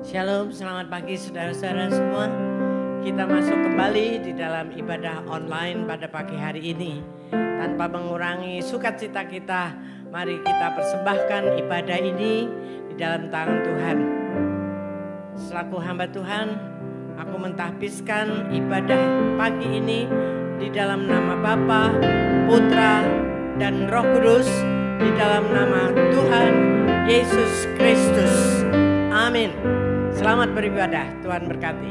Shalom, selamat pagi saudara-saudara semua. Kita masuk kembali di dalam ibadah online pada pagi hari ini. Tanpa mengurangi sukacita kita, mari kita persembahkan ibadah ini di dalam tangan Tuhan. Selaku hamba Tuhan, aku mentahbiskan ibadah pagi ini di dalam nama Bapa, Putra, dan Roh Kudus, di dalam nama Tuhan Yesus Kristus. Amin. Selamat beribadah, Tuhan berkati.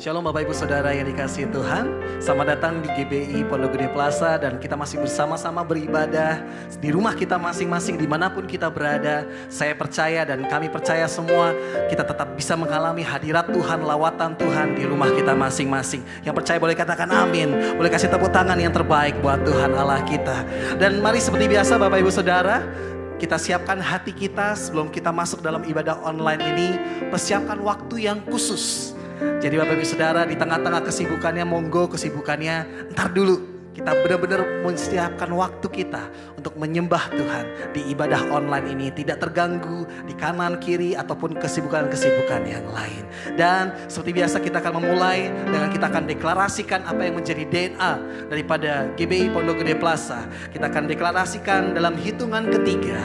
Shalom Bapak Ibu Saudara yang dikasihi Tuhan. Selamat datang di GBI Pondok Gede Plaza. Dan kita masih bersama-sama beribadah di rumah kita masing-masing, dimanapun kita berada. Saya percaya dan kami percaya semua, kita tetap bisa mengalami hadirat Tuhan, lawatan Tuhan di rumah kita masing-masing. Yang percaya boleh katakan amin. Boleh kasih tepuk tangan yang terbaik buat Tuhan Allah kita. Dan mari seperti biasa Bapak Ibu Saudara, kita siapkan hati kita sebelum kita masuk dalam ibadah online ini. Persiapkan waktu yang khusus. Jadi Bapak Ibu Saudara, di tengah-tengah kesibukannya, monggo kesibukannya ntar dulu. Kita benar-benar menyiapkan waktu kita untuk menyembah Tuhan di ibadah online ini. Tidak terganggu di kanan, kiri, ataupun kesibukan-kesibukan yang lain. Dan seperti biasa kita akan memulai dengan kita akan deklarasikan apa yang menjadi DNA daripada GBI Pondok Gede Plaza. Kita akan deklarasikan dalam hitungan ketiga.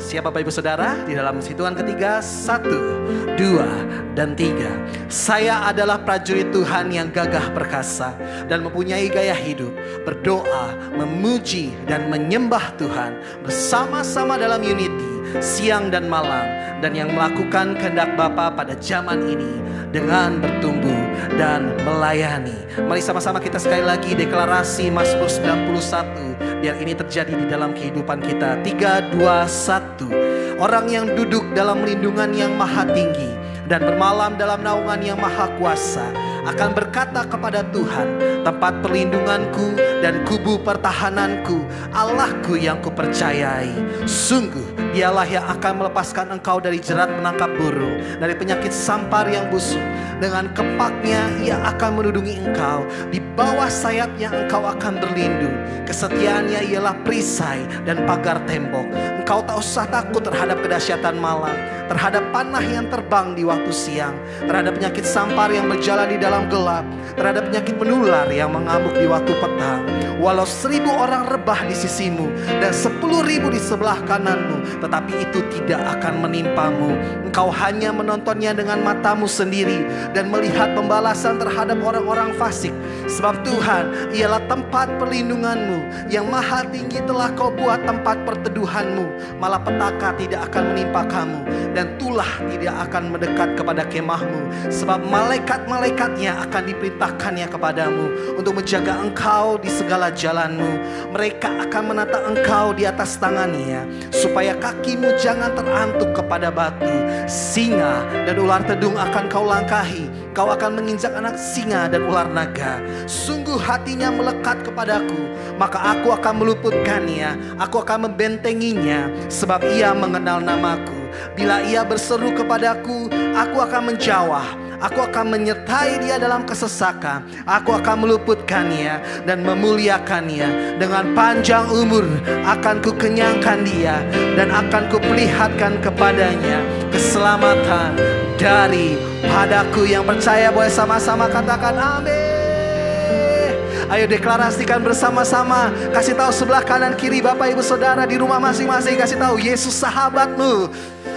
Siap Bapak Ibu Saudara? Di dalam hitungan ketiga, 1, 2, dan 3. Saya adalah prajurit Tuhan yang gagah perkasa dan mempunyai gaya hidup, berdoa, memuji, dan menyembah Tuhan bersama-sama dalam unity siang dan malam, dan yang melakukan kehendak Bapa pada zaman ini dengan bertumbuh dan melayani. Mari sama-sama kita sekali lagi deklarasi Mazmur 91 biar ini terjadi di dalam kehidupan kita. 3, 2, 1. Orang yang duduk dalam lindungan yang maha tinggi dan bermalam dalam naungan yang maha kuasa akan berkata kepada Tuhan, tempat perlindunganku dan kubu pertahananku, Allahku yang kupercayai. Sungguh dialah yang akan melepaskan engkau dari jerat menangkap burung, dari penyakit sampar yang busuk. Dengan kepaknya ia akan menudungi engkau, di bawah sayapnya engkau akan berlindung. Kesetiaannya ialah perisai dan pagar tembok. Engkau tak usah takut terhadap kedahsyatan malam, terhadap panah yang terbang di waktu siang, terhadap penyakit sampar yang berjalan di dalam gelap, terhadap penyakit menular yang mengamuk di waktu petang. Walau 1000 orang rebah di sisimu dan 10.000 di sebelah kananmu, tetapi itu tidak akan menimpamu. Engkau hanya menontonnya dengan matamu sendiri dan melihat pembalasan terhadap orang-orang fasik. Sebab Tuhan ialah tempat perlindunganmu, yang maha tinggi telah kau buat tempat perteduhanmu. Malapetaka tidak akan menimpa kamu, dan tulah tidak akan mendekat kepada kemahmu. Sebab malaikat-malaikatnya akan diperintahkannya kepadamu untuk menjaga engkau di segala jalanmu. Mereka akan menata engkau di atas tangannya, supaya kakimu jangan terantuk kepada batu. Singa dan ular tedung akan kau langkahi. Kau akan menginjak anak singa dan ular naga. Sungguh hatinya melekat kepadaku, maka aku akan meluputkannya. Aku akan membentenginya, sebab ia mengenal namaku. Bila ia berseru kepadaku, aku akan menjawab. Aku akan menyertai dia dalam kesesakan. Aku akan meluputkannya dan memuliakannya. Dengan panjang umur akan kukenyangkan dia, dan akan kuperlihatkan kepadanya keselamatan daripadaku. Yang percaya boleh sama-sama katakan amin. Ayo deklarasikan bersama-sama. Kasih tahu sebelah kanan kiri Bapak Ibu Saudara di rumah masing-masing. Kasih tahu Yesus sahabatmu.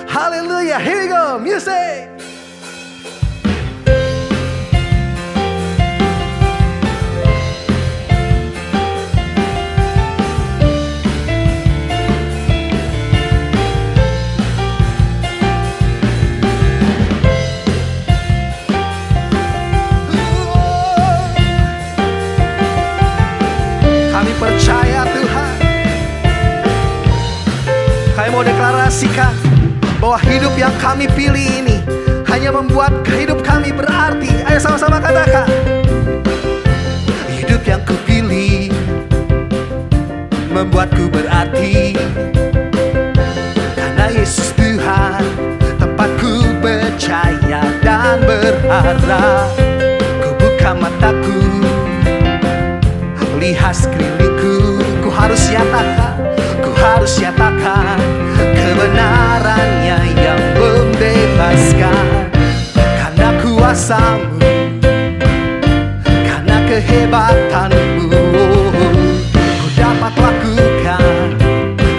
Haleluya. Here we go. Music. Kami percaya Tuhan. Kami mau deklarasikan bahwa hidup yang kami pilih ini hanya membuat hidup kami berarti. Ayo sama-sama katakan. Hidup yang kupilih membuatku berarti, karena Yesus Tuhan tempatku percaya dan berharap. Ku buka mataku, lihat sekelilingku. Ku harus nyatakan kebenarannya yang membebaskan. bebaskan. Karena kuasa-Mu, karena kehebatan-Mu, ku dapat lakukan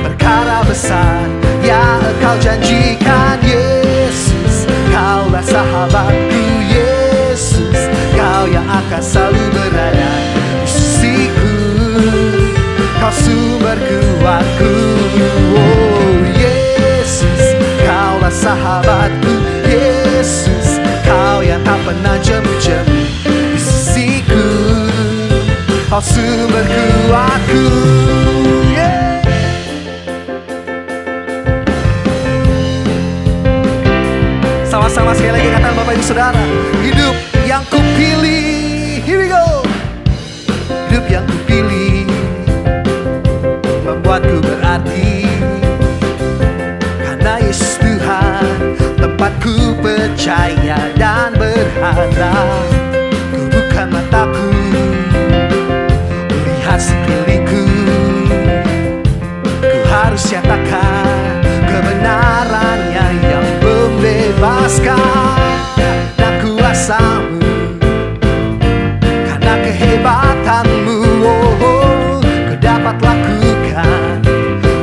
perkara besar yang Engkau janjikan. Yesus, Kaulah sahabatku. Yesus, Kau yang akan selalu berada di sisiku. Kau sumber kuatku. Oh Yesus, Kaulah sahabatku. Yesus, Kau yang tak pernah jemu-jemu di sisiku. Kau sumber kuatku. Sama-sama sekali lagi katakan Bapak Ibu Saudara. Hidup yang kupilih, here we go. Hidup yang kupilih membuatku berarti. Karena Yesus Tuhan tempatku percaya dan berharap. Ku buka mataku melihat sekelilingku. Ku harus nyatakan kebenarannya yang membebaskan. Dan kuasa-Mu, karena kehebatan-Mu, ku dapat lakukan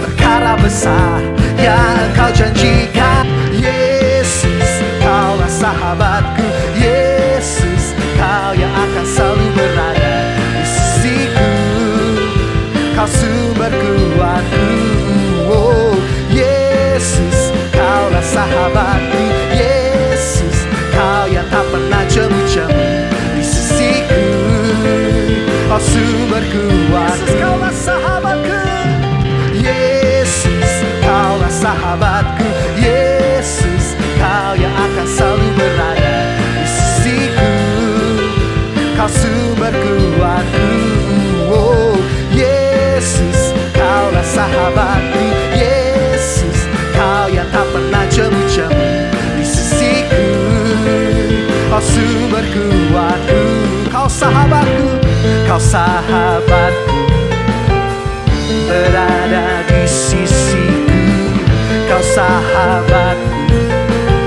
perkara besar yang Engkau janjikan. Yesus, Kaulah sahabatku. Yesus, Kau yang akan selalu berada di sisiku. Kau sumber kuatku. Oh Yesus, Kaulah sahabatku. Yesus, Kau yang tak pernah jemu-jemu di sisiku. Kau sumber kuat. Yesus, Kaulah sahabatku. Yesus, Kaulah sahabatku. Yesus, Kau yang akan selalu berada di sisiku. Kau sumber kuatku. Oh Yesus, Kaulah sahabatku. Yesus, Kau yang tak pernah jemu-jemu di sisiku. Kau sumber kuatku. Kau sahabatku. Kau sahabatku, berada di sisiku. Kau sahabatku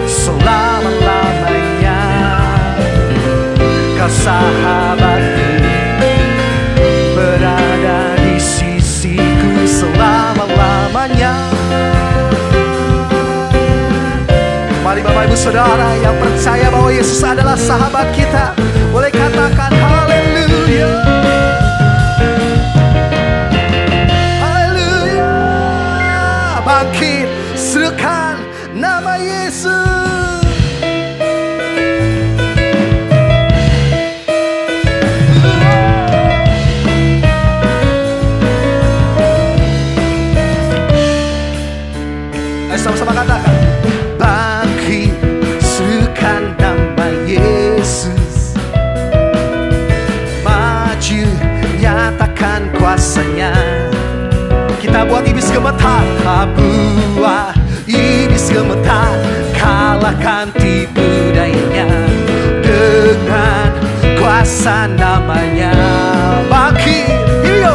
selama-lamanya. Kau sahabatku, berada di sisiku selama-lamanya. Mari Bapak Ibu Saudara yang percaya bahwa Yesus adalah sahabat kita, boleh katakan haleluya. Haleluya. Bangkit, serukan nama Yesus. Ayo sama-sama katakan. Bangkit, serukan nama Yesus. Maju, nyatakan kuasanya. Kita buat iblis gemetar. Buat iblis gemetar. Kalahkan tipu dayanya dengan kuasa namanya. Bangkit, iyo.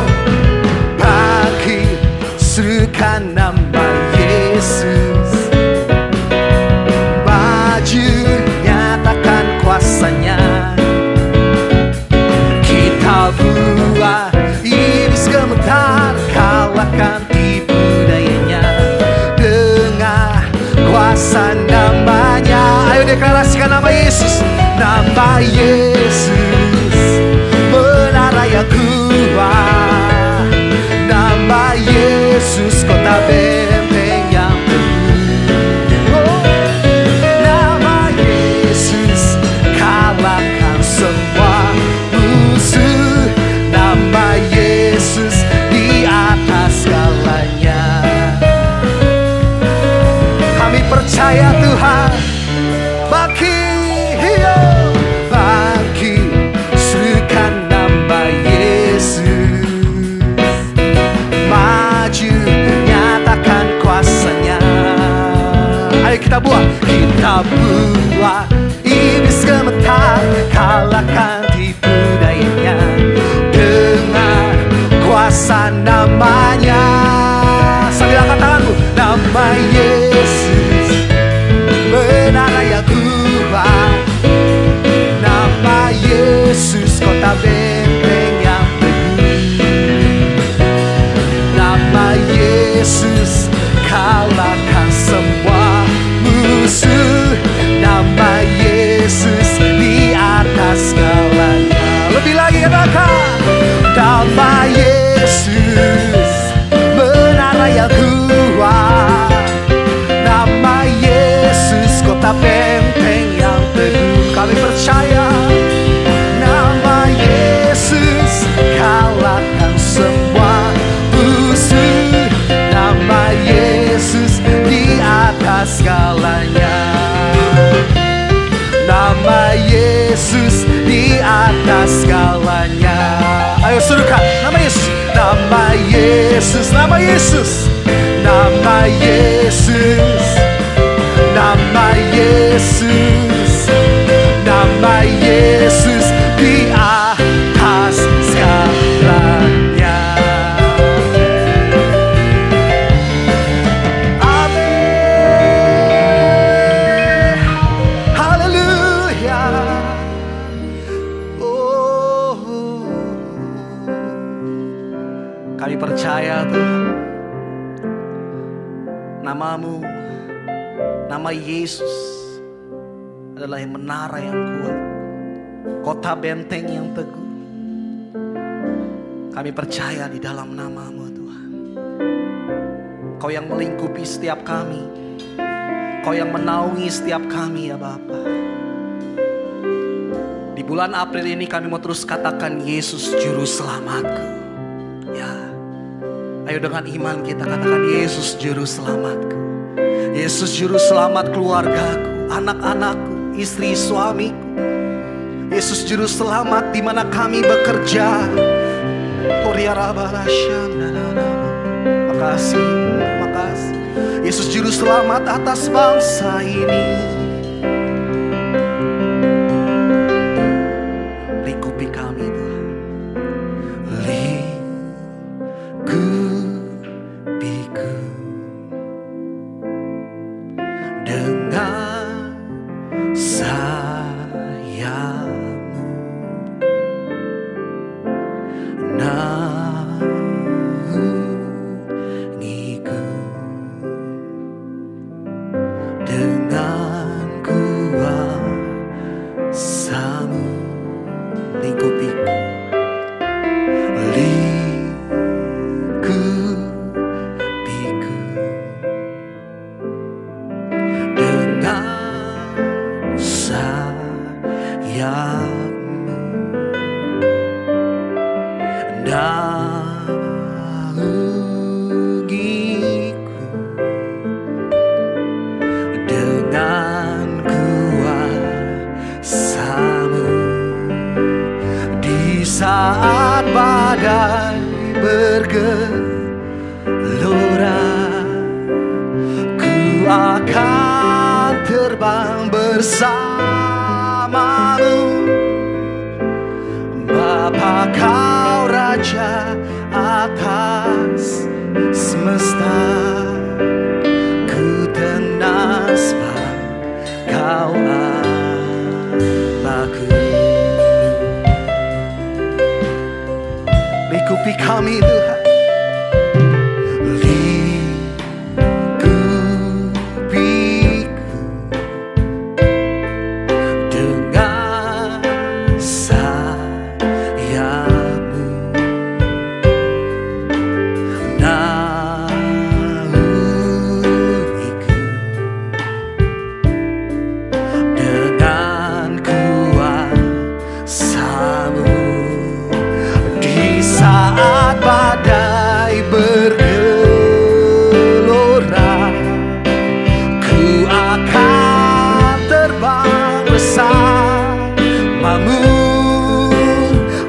Bangkit, serukan nama Yesus. Maju, nyatakan kuasanya. Kita buat iblis gemetar. Kalahkan tipu dayanya dengan kuasa namanya. Ayo deklarasikan nama Yesus. Nama Yesus, menara yang kuat. Nama Yesus, kota benteng yang teguh. Oh, nama Yesus, kalahkan semua musuh. Nama Yesus di atas segalanya. Kami percaya Tuhan. Bangkit, bangkit, serukan nama Yesus. Maju, nyatakan kuasanya. Ayo kita buat iblis gemetar. Kalahkan tipu dayanya dengan kuasa namanya. Sambil angkat tanganmu. Nama Yesus, menara Nama Yesus, nama Yesus, nama Yesus, nama Yesus, nama Yesus, nama Yesus di atas segalanya. Amin. Haleluya. Oh, kami percaya Tuhan, namamu, nama Yesus adalah yang menara yang kuat, kota benteng yang teguh. Kami percaya di dalam namamu Tuhan. Kau yang melingkupi setiap kami, Kau yang menaungi setiap kami ya Bapa. Di bulan April ini kami mau terus katakan Yesus Juru Selamatku. Ya, ayo dengan iman kita katakan Yesus Juru Selamatku. Yesus Juru Selamat keluargaku, anak-anakku, istri suamiku. Yesus Juru Selamat di mana kami bekerja. Makasih, makasih. Yesus Juru Selamat atas bangsa ini. Lingkupi kami Tuhan. Lingkupiku dengan sayapmu, naungiku dengan kuasamu. Lingkupiku, lingkupiku dengan sayapmu, naungiku dengan kuasamu. Di saat badai bergelora, ku akan terbang bersamamu. Bapa Kau Raja atas semesta, ku tenas Kau Allahku. Lingkupi kami Tuhan. Lingkupiku dengan sayapmu, naungiku dengan kuasamu. Di saat badai bergelora, ku akan terbang bersamamu.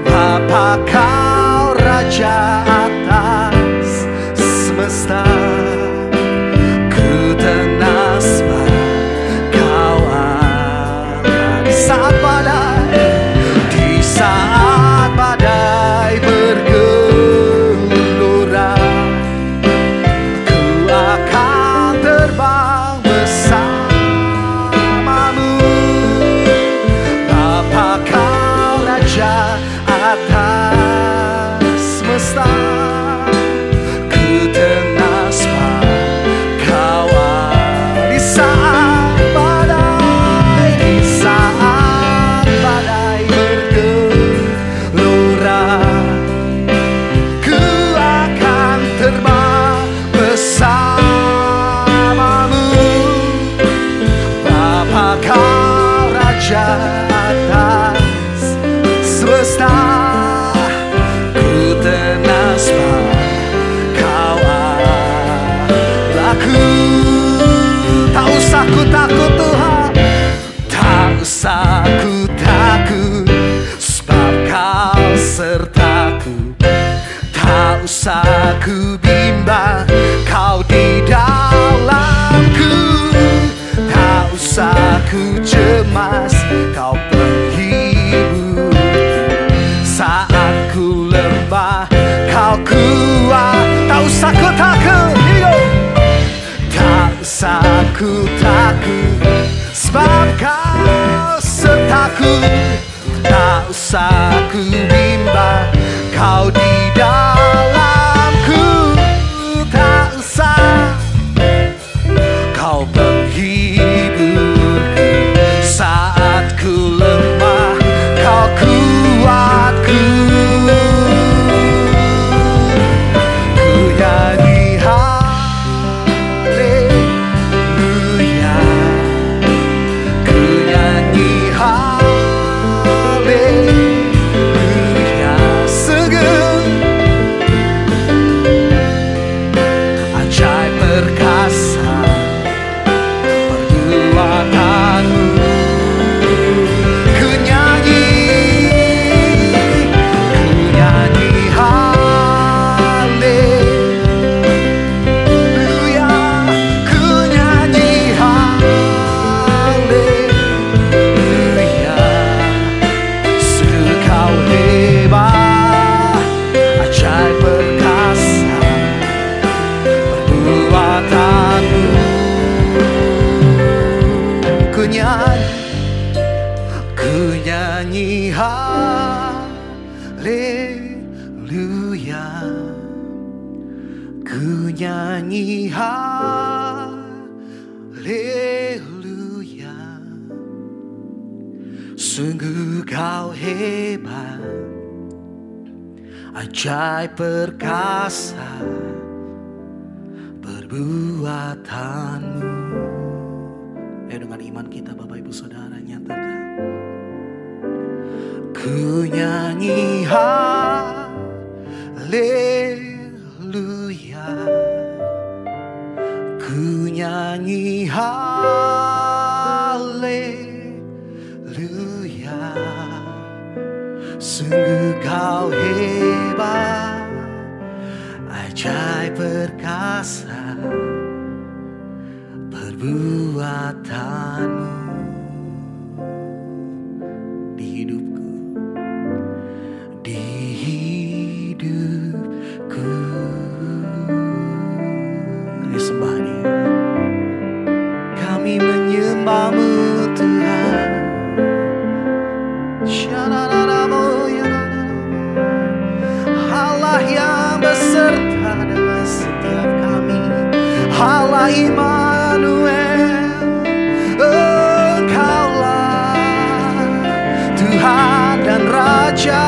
Bapa Kau Raja atas semesta, ku tenas Kau akan. Di saat badai bergelora, ku akan terbang bersamamu. Bapa Kau Raja atas semesta, ku tenas Kau. Di saat badai bergelora, ku akan terbang bersamamu. Bapa Kau Raja atas semesta, ku tenas usah ku bimbang, kau di dalamku. Tak usah ku cemas, kau penghibur. Saat ku lemah, kau kuat. Tak usah ku takut, tak usah ku takut, sebab kau sertaku. Tak usah ku bimbang, kau di dalamku. Tak usah, kau penghiburku. Saat ku lemah, kau kuatku. Ku nyanyi haleluya, ku nyanyi haleluya. Sungguh ajaib perkasa perbuatanmu. Ku nyanyi haleluya, ku nyanyi haleluya. Sungguh kau hebat, ajaib perkasa perbuatanmu. Ku nyanyi haleluya, ku nyanyi haleluya. Sungguh kau hebat, ajaib perkasa perbuatanmu. Ayo dengan iman kita Bapak Ibu Saudara nyatakan. Ku nyanyi haleluya, ku nyanyi haleluya. Sungguh kau hebat, ajaib perkasa perbuatanmu di hidupku, di hidupku. Kami sembah Dia, kami menyembah-Mu Tuhan. Allah yang beserta dengan setiap kami, Allah Immanuel. Engkaulah Tuhan dan Raja.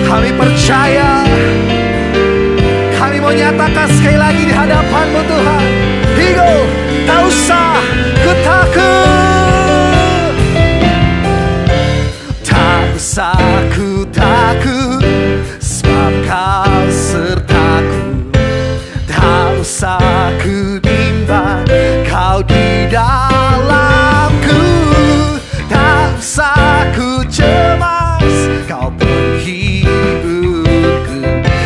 Kami percaya, kami mau nyatakan sekali lagi di hadapan-Mu Tuhan. Higo, tak usah ku takut, tak usah ku takut, sebab Kau sertaku. Tak usah ku bimbang, Kau di dalamku. Tak usah ku cemas, Kau penghiburku.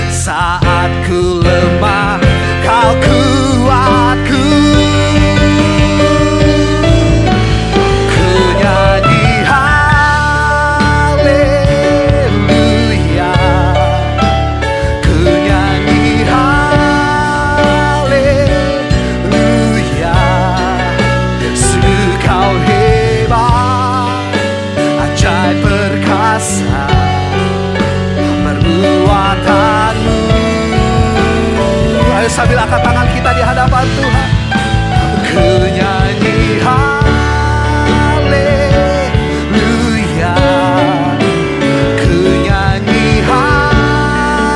Saat ku lemah, Kau kuatku. Ku nyanyi haleluya, ku nyanyi haleluya. Sungguh Kau hebat, ajaib perkasa perbuatanmu. Ayo sambil angkat tangan kita di hadapan Tuhan. Ku nyanyi haleluya, ku nyanyi haleluya.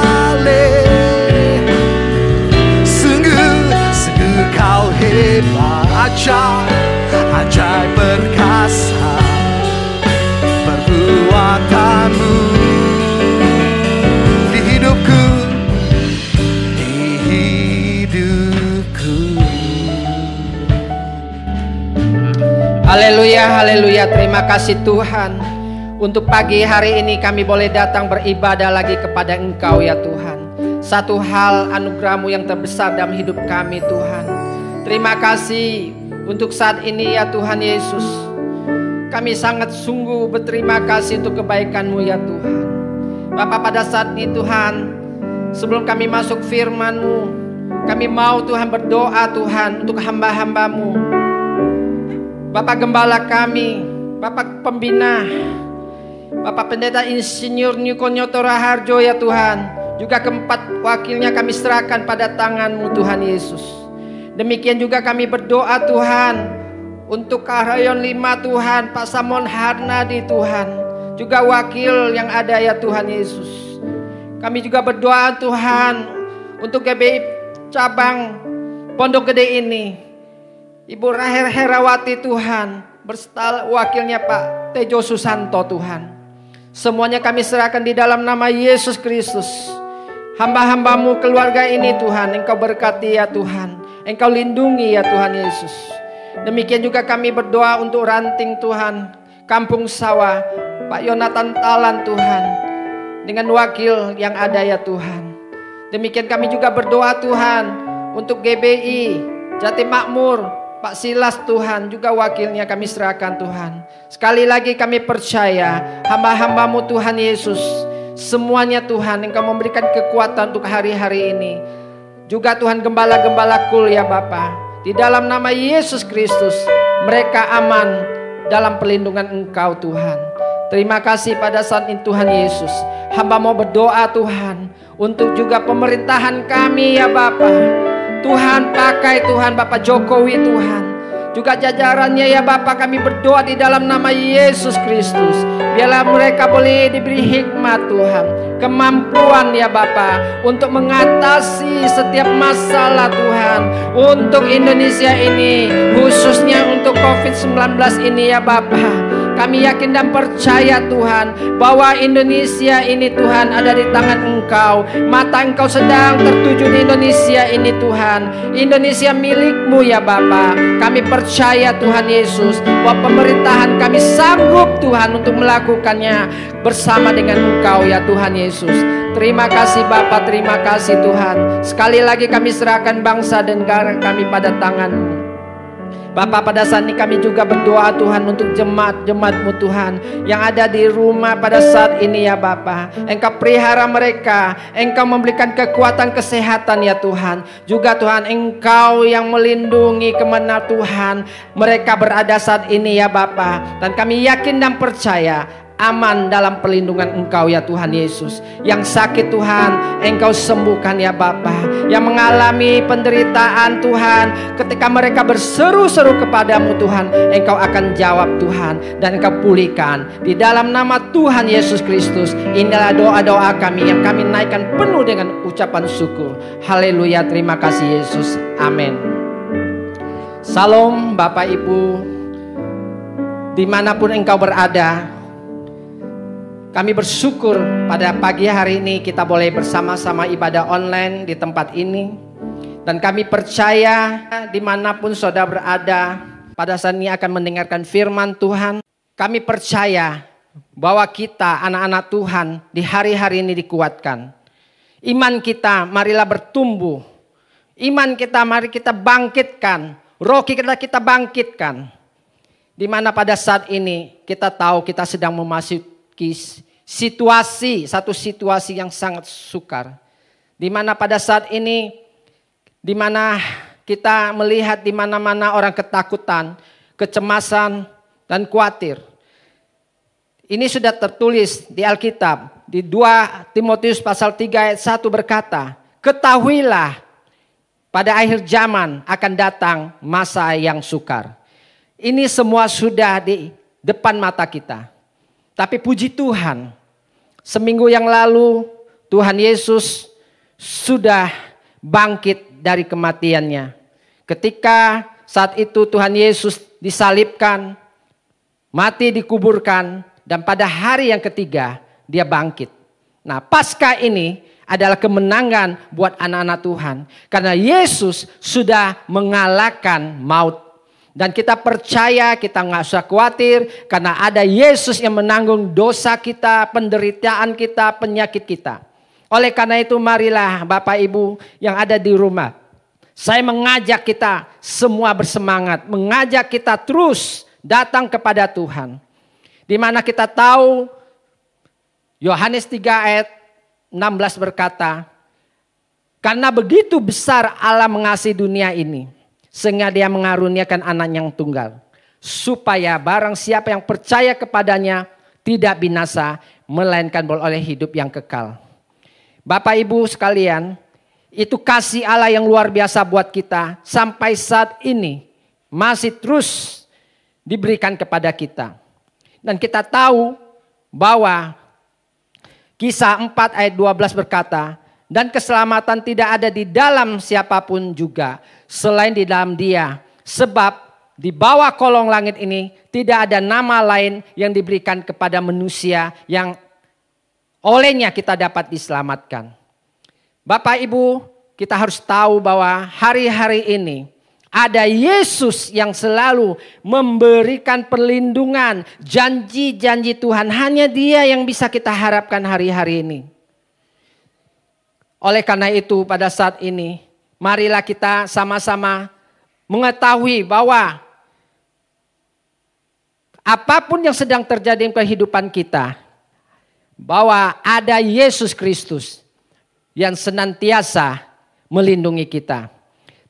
Sungguh Kau hebat, ajaib perkasa perbuatanmu. haleluya. Terima kasih Tuhan. Untuk pagi hari ini kami boleh datang beribadah lagi kepada Engkau ya Tuhan. Satu hal anugerah-Mu yang terbesar dalam hidup kami Tuhan. Terima kasih untuk saat ini ya Tuhan Yesus. Kami sangat sungguh berterima kasih untuk kebaikan-Mu ya Tuhan. Bapa, pada saat ini Tuhan, sebelum kami masuk firman-Mu, kami mau Tuhan berdoa Tuhan untuk hamba-hamba-Mu. Bapak Gembala kami, Bapak Pembina, Bapak Pendeta Insinyur Niko Nyoto Raharjo ya Tuhan. Juga keempat wakilnya kami serahkan pada tangan-Mu Tuhan Yesus. Demikian juga kami berdoa Tuhan untuk Rayon 5 Tuhan, Pak Samon Harnadi Tuhan. Juga wakil yang ada ya Tuhan Yesus. Kami juga berdoa Tuhan untuk GBI cabang Pondok Gede ini. Ibu Rahel Herawati Tuhan, berserta wakilnya Pak Tejo Susanto Tuhan. Semuanya kami serahkan di dalam nama Yesus Kristus. Hamba-hamba-Mu keluarga ini Tuhan, Engkau berkati ya Tuhan. Engkau lindungi ya Tuhan Yesus. Demikian juga kami berdoa untuk ranting Tuhan, Kampung Sawah, Pak Yonatan Talan Tuhan, dengan wakil yang ada ya Tuhan. Demikian kami juga berdoa Tuhan untuk GBI Jatim Makmur, Pak Silas Tuhan, juga wakilnya kami serahkan Tuhan. Sekali lagi kami percaya hamba-hamba-Mu Tuhan Yesus, semuanya Tuhan Engkau memberikan kekuatan untuk hari-hari ini. Juga Tuhan gembala-gembala kul ya Bapa, di dalam nama Yesus Kristus mereka aman dalam perlindungan Engkau Tuhan. Terima kasih pada saat ini Tuhan Yesus. Hamba mau berdoa Tuhan untuk juga pemerintahan kami ya Bapa. Tuhan pakai Tuhan Bapak Jokowi Tuhan, juga jajarannya ya Bapak, kami berdoa di dalam nama Yesus Kristus. Biarlah mereka boleh diberi hikmat Tuhan, kemampuan ya Bapak untuk mengatasi setiap masalah Tuhan untuk Indonesia ini, khususnya untuk COVID-19 ini ya Bapak. Kami yakin dan percaya Tuhan bahwa Indonesia ini Tuhan ada di tangan Engkau. Mata Engkau sedang tertuju di Indonesia ini Tuhan. Indonesia milik-Mu ya Bapa. Kami percaya Tuhan Yesus bahwa pemerintahan kami sanggup Tuhan untuk melakukannya bersama dengan Engkau ya Tuhan Yesus. Terima kasih Bapa, terima kasih Tuhan. Sekali lagi kami serahkan bangsa dan negara kami pada tangan-Mu. Bapak, pada saat ini kami juga berdoa Tuhan untuk jemaat-jemaat-Mu Tuhan yang ada di rumah pada saat ini ya Bapak. Engkau pelihara mereka, Engkau memberikan kekuatan kesehatan ya Tuhan. Juga Tuhan Engkau yang melindungi kemana Tuhan mereka berada saat ini ya Bapak. Dan kami yakin dan percaya aman dalam perlindungan Engkau ya Tuhan Yesus. Yang sakit Tuhan Engkau sembuhkan ya Bapa. Yang mengalami penderitaan Tuhan, ketika mereka berseru-seru kepadamu Tuhan, Engkau akan jawab Tuhan, dan Engkau pulihkan. Di dalam nama Tuhan Yesus Kristus, inilah doa-doa kami yang kami naikkan penuh dengan ucapan syukur. Haleluya, terima kasih Yesus. Amin. Salam Bapak Ibu, dimanapun engkau berada. Kami bersyukur pada pagi hari ini kita boleh bersama-sama ibadah online di tempat ini. Dan kami percaya dimanapun saudara berada pada saat ini akan mendengarkan firman Tuhan. Kami percaya bahwa kita anak-anak Tuhan di hari-hari ini dikuatkan. Iman kita marilah bertumbuh. Iman kita mari kita bangkitkan. Roh kita bangkitkan. Di mana pada saat ini kita tahu kita sedang memasuki satu situasi yang sangat sukar. Di mana pada saat ini, di mana kita melihat di mana-mana orang ketakutan, kecemasan, dan khawatir. Ini sudah tertulis di Alkitab, di 2 Timotius pasal 3 ayat 1 berkata, ketahuilah pada akhir zaman akan datang masa yang sukar. Ini semua sudah di depan mata kita. Tapi puji Tuhan, seminggu yang lalu Tuhan Yesus sudah bangkit dari kematiannya. Ketika saat itu Tuhan Yesus disalibkan, mati dikuburkan, dan pada hari yang ketiga dia bangkit. Nah, Paskah ini adalah kemenangan buat anak-anak Tuhan. Karena Yesus sudah mengalahkan maut. Dan kita percaya, kita nggak usah khawatir karena ada Yesus yang menanggung dosa kita, penderitaan kita, penyakit kita. Oleh karena itu marilah Bapak Ibu yang ada di rumah. Saya mengajak kita semua bersemangat, mengajak kita terus datang kepada Tuhan. Di mana kita tahu Yohanes 3 ayat 16 berkata, karena begitu besar Allah mengasihi dunia ini, sehingga dia mengaruniakan anak yang tunggal. Supaya barang siapa yang percaya kepadanya tidak binasa, melainkan beroleh hidup yang kekal. Bapak Ibu sekalian, itu kasih Allah yang luar biasa buat kita. Sampai saat ini masih terus diberikan kepada kita. Dan kita tahu bahwa Kisah 4 ayat 12 berkata, dan keselamatan tidak ada di dalam siapapun juga selain di dalam Dia. Sebab di bawah kolong langit ini tidak ada nama lain yang diberikan kepada manusia yang olehnya kita dapat diselamatkan. Bapak Ibu, kita harus tahu bahwa hari-hari ini ada Yesus yang selalu memberikan perlindungan, janji-janji Tuhan. Hanya Dia yang bisa kita harapkan hari-hari ini. Oleh karena itu pada saat ini, marilah kita sama-sama mengetahui bahwa apapun yang sedang terjadi dalam kehidupan kita, bahwa ada Yesus Kristus yang senantiasa melindungi kita.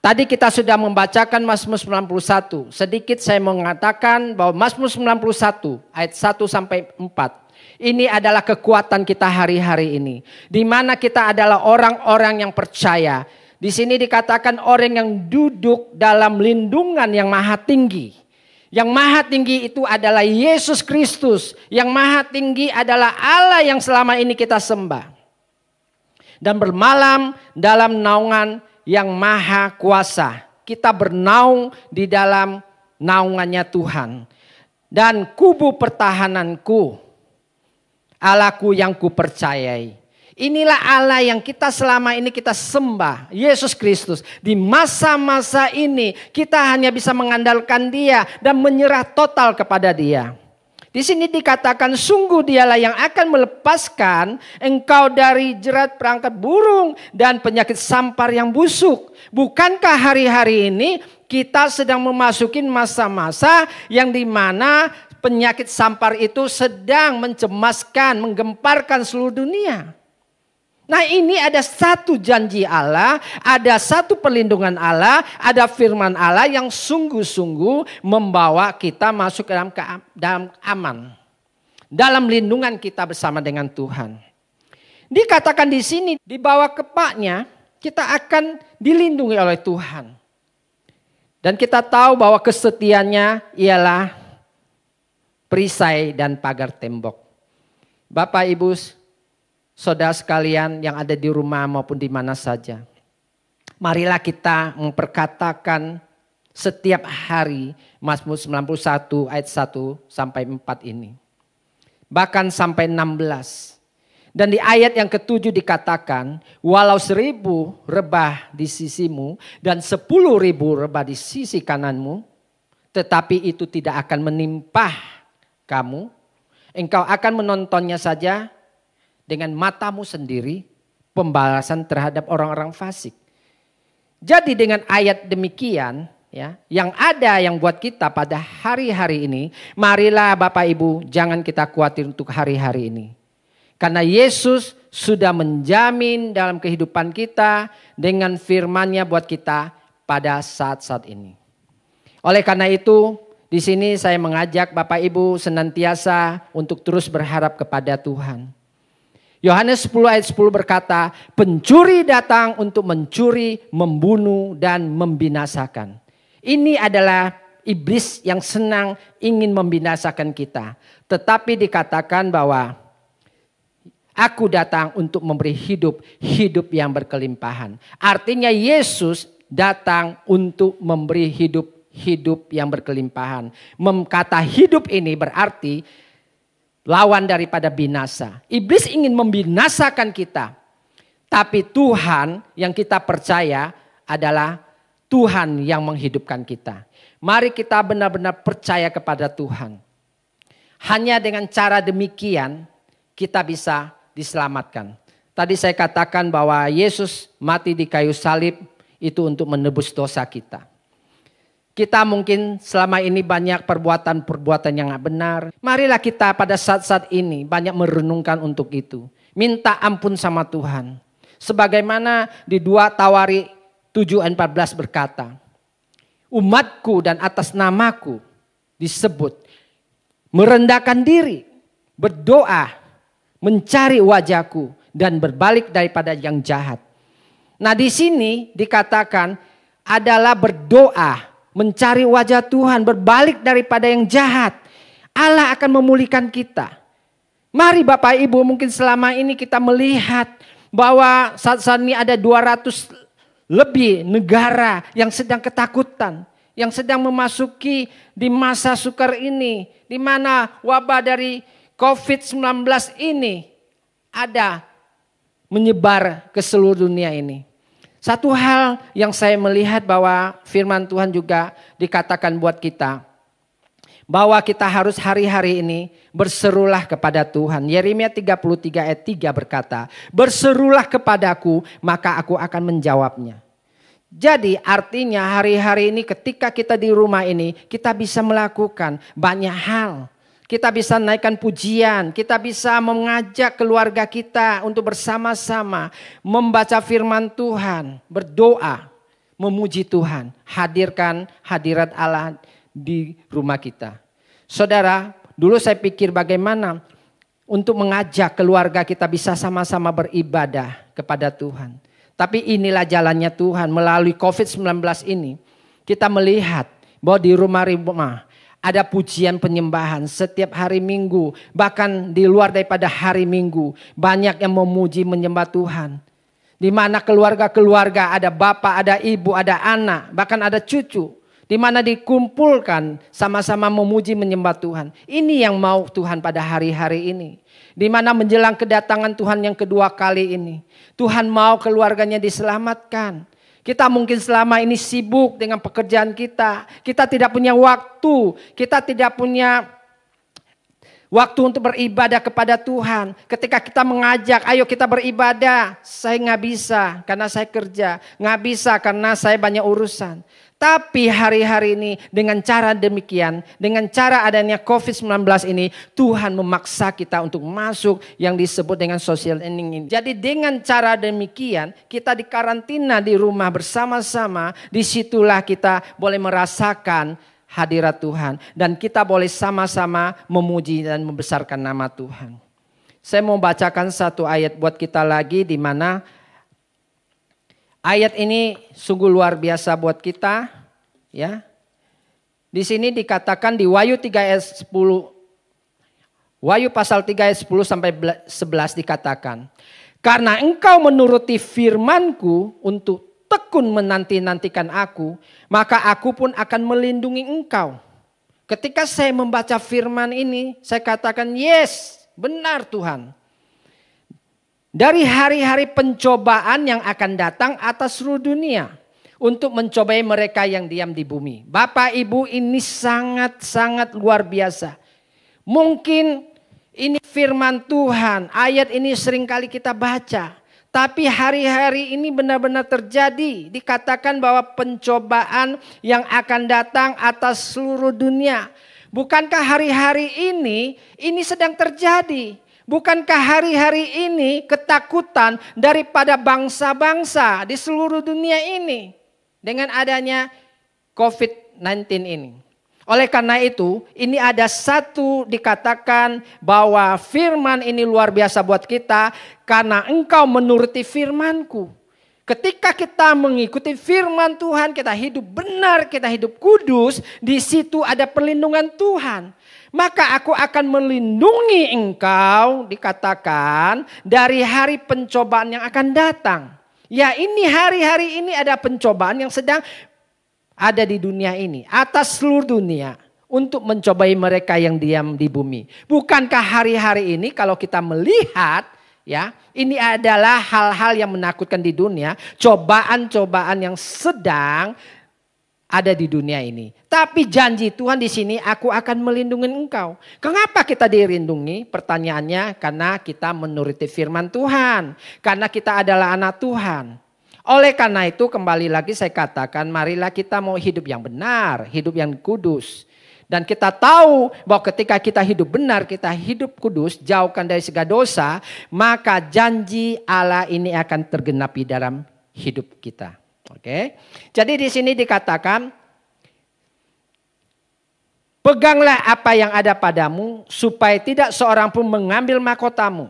Tadi kita sudah membacakan Mazmur 91. Sedikit saya mengatakan bahwa Mazmur 91 ayat 1 sampai 4. Ini adalah kekuatan kita hari-hari ini. Di mana kita adalah orang-orang yang percaya. Di sini dikatakan orang yang duduk dalam lindungan yang maha tinggi. Yang maha tinggi itu adalah Yesus Kristus. Yang maha tinggi adalah Allah yang selama ini kita sembah. Dan bermalam dalam naungan yang maha kuasa. Kita bernaung di dalam naungannya Tuhan. Dan kubu pertahananku, Allahku yang kupercayai. Inilah Allah yang kita selama ini kita sembah, Yesus Kristus. Di masa-masa ini kita hanya bisa mengandalkan Dia dan menyerah total kepada Dia. Di sini dikatakan sungguh Dialah yang akan melepaskan engkau dari jerat perangkap burung dan penyakit sampar yang busuk. Bukankah hari-hari ini kita sedang memasuki masa-masa yang dimana penyakit sampar itu sedang mencemaskan, menggemparkan seluruh dunia. Nah ini ada satu janji Allah, ada satu perlindungan Allah, ada firman Allah yang sungguh-sungguh membawa kita masuk dalam aman. Dalam lindungan kita bersama dengan Tuhan. Dikatakan di sini di bawah kepaknya kita akan dilindungi oleh Tuhan. Dan kita tahu bahwa kesetiaannya ialah perisai dan pagar tembok. Bapak Ibu, saudara sekalian yang ada di rumah maupun di mana saja. Marilah kita memperkatakan setiap hari Mazmur 91 ayat 1 sampai 4 ini. Bahkan sampai 16. Dan di ayat yang ke-7 dikatakan, walau 1000 rebah di sisimu dan 10.000 rebah di sisi kananmu, tetapi itu tidak akan menimpa kamu. Engkau akan menontonnya saja dengan matamu sendiri, pembalasan terhadap orang-orang fasik. Jadi dengan ayat demikian, ya, yang ada yang buat kita pada hari-hari ini, marilah Bapak Ibu jangan kita khawatir untuk hari-hari ini. Karena Yesus sudah menjamin dalam kehidupan kita dengan firman-Nya buat kita pada saat-saat ini. Oleh karena itu, di sini saya mengajak Bapak Ibu senantiasa untuk terus berharap kepada Tuhan. Yohanes 10 ayat 10 berkata, pencuri datang untuk mencuri, membunuh, dan membinasakan. Ini adalah iblis yang senang ingin membinasakan kita. Tetapi dikatakan bahwa aku datang untuk memberi hidup yang berkelimpahan. Artinya Yesus datang untuk memberi hidup yang berkelimpahan. Kata hidup ini berarti lawan daripada binasa. Iblis ingin membinasakan kita. Tapi Tuhan yang kita percaya adalah Tuhan yang menghidupkan kita. Mari kita benar-benar percaya kepada Tuhan. Hanya dengan cara demikian kita bisa diselamatkan. Tadi saya katakan bahwa Yesus mati di kayu salib itu untuk menebus dosa kita. Kita mungkin selama ini banyak perbuatan-perbuatan yang gak benar. Marilah kita pada saat-saat ini banyak merenungkan untuk itu. Minta ampun sama Tuhan. Sebagaimana di 2 Tawari 7:14 berkata, umatku dan atas namaku disebut merendahkan diri, berdoa, mencari wajahku dan berbalik daripada yang jahat. Nah, di sini dikatakan adalah berdoa, mencari wajah Tuhan, berbalik daripada yang jahat. Allah akan memulihkan kita. Mari Bapak Ibu, mungkin selama ini kita melihat bahwa saat ini ada 200 lebih negara yang sedang ketakutan, yang sedang memasuki di masa sukar ini, di mana wabah dari COVID-19 ini ada menyebar ke seluruh dunia ini. Satu hal yang saya melihat bahwa firman Tuhan juga dikatakan buat kita, bahwa kita harus hari-hari ini berserulah kepada Tuhan. Yeremia 33 ayat 3 berkata, berserulah kepadaku maka aku akan menjawabnya. Jadi artinya hari-hari ini ketika kita di rumah ini kita bisa melakukan banyak hal. Kita bisa naikkan pujian, kita bisa mengajak keluarga kita untuk bersama-sama membaca firman Tuhan, berdoa, memuji Tuhan, hadirkan hadirat Allah di rumah kita. Saudara, dulu saya pikir bagaimana untuk mengajak keluarga kita bisa sama-sama beribadah kepada Tuhan. Tapi inilah jalannya Tuhan melalui COVID-19 ini. Kita melihat bahwa di rumah-rumah ada pujian penyembahan setiap hari Minggu. Bahkan di luar daripada hari Minggu. Banyak yang memuji menyembah Tuhan. Di mana keluarga-keluarga ada bapak, ada ibu, ada anak. Bahkan ada cucu. Di mana dikumpulkan sama-sama memuji menyembah Tuhan. Ini yang mau Tuhan pada hari-hari ini. Di mana menjelang kedatangan Tuhan yang kedua kali ini. Tuhan mau keluarganya diselamatkan. Kita mungkin selama ini sibuk dengan pekerjaan kita. Kita tidak punya waktu. Kita tidak punya waktu untuk beribadah kepada Tuhan. Ketika kita mengajak, ayo kita beribadah. Saya nggak bisa karena saya kerja. Nggak bisa karena saya banyak urusan. Tapi hari-hari ini dengan cara demikian, dengan cara adanya COVID-19 ini, Tuhan memaksa kita untuk masuk yang disebut dengan social distancing ini. Jadi dengan cara demikian, kita dikarantina di rumah bersama-sama, disitulah kita boleh merasakan hadirat Tuhan. Dan kita boleh sama-sama memuji dan membesarkan nama Tuhan. Saya mau bacakan satu ayat buat kita lagi di mana ayat ini sungguh luar biasa buat kita, ya. Di sini dikatakan di Wahyu 3 ayat 10, Wahyu pasal 3 ayat 10 sampai 11 dikatakan, karena engkau menuruti firmanku untuk tekun menanti-nantikan aku, maka aku pun akan melindungi engkau. Ketika saya membaca firman ini, saya katakan yes, benar Tuhan. Dari hari-hari pencobaan yang akan datang atas seluruh dunia. Untuk mencobai mereka yang diam di bumi. Bapak Ibu, ini sangat-sangat luar biasa. Mungkin ini firman Tuhan. Ayat ini seringkali kita baca. Tapi hari-hari ini benar-benar terjadi. Dikatakan bahwa pencobaan yang akan datang atas seluruh dunia. Bukankah hari-hari ini sedang terjadi? Bukankah hari-hari ini ketakutan daripada bangsa-bangsa di seluruh dunia ini dengan adanya COVID-19 ini? Oleh karena itu, ini ada satu dikatakan bahwa firman ini luar biasa buat kita karena engkau menuruti firmanku. Ketika kita mengikuti firman Tuhan, kita hidup benar, kita hidup kudus, di situ ada perlindungan Tuhan. Maka aku akan melindungi engkau, dikatakan, dari hari pencobaan yang akan datang. Ya, ini hari-hari ini ada pencobaan yang sedang ada di dunia ini, atas seluruh dunia, untuk mencobai mereka yang diam di bumi. Bukankah hari-hari ini kalau kita melihat, ya, ini adalah hal-hal yang menakutkan di dunia, cobaan-cobaan yang sedang ada di dunia ini. Tapi janji Tuhan di sini, aku akan melindungi engkau. Kenapa kita dilindungi? Pertanyaannya, karena kita menuruti firman Tuhan. Karena kita adalah anak Tuhan. Oleh karena itu kembali lagi saya katakan, marilah kita mau hidup yang benar, hidup yang kudus. Dan kita tahu bahwa ketika kita hidup benar, kita hidup kudus, jauhkan dari segala dosa, maka janji Allah ini akan tergenapi dalam hidup kita. Oke. Jadi di sini dikatakan, peganglah apa yang ada padamu supaya tidak seorang pun mengambil mahkotamu.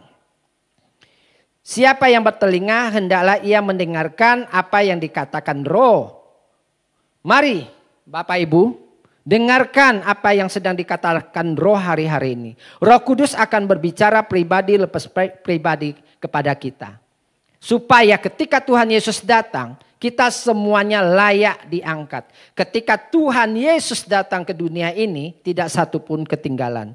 Siapa yang bertelinga hendaklah ia mendengarkan apa yang dikatakan Roh. Mari Bapak Ibu, dengarkan apa yang sedang dikatakan Roh hari-hari ini. Roh Kudus akan berbicara pribadi lepas pribadi kepada kita. Supaya ketika Tuhan Yesus datang, kita semuanya layak diangkat. Ketika Tuhan Yesus datang ke dunia ini, tidak satu pun ketinggalan.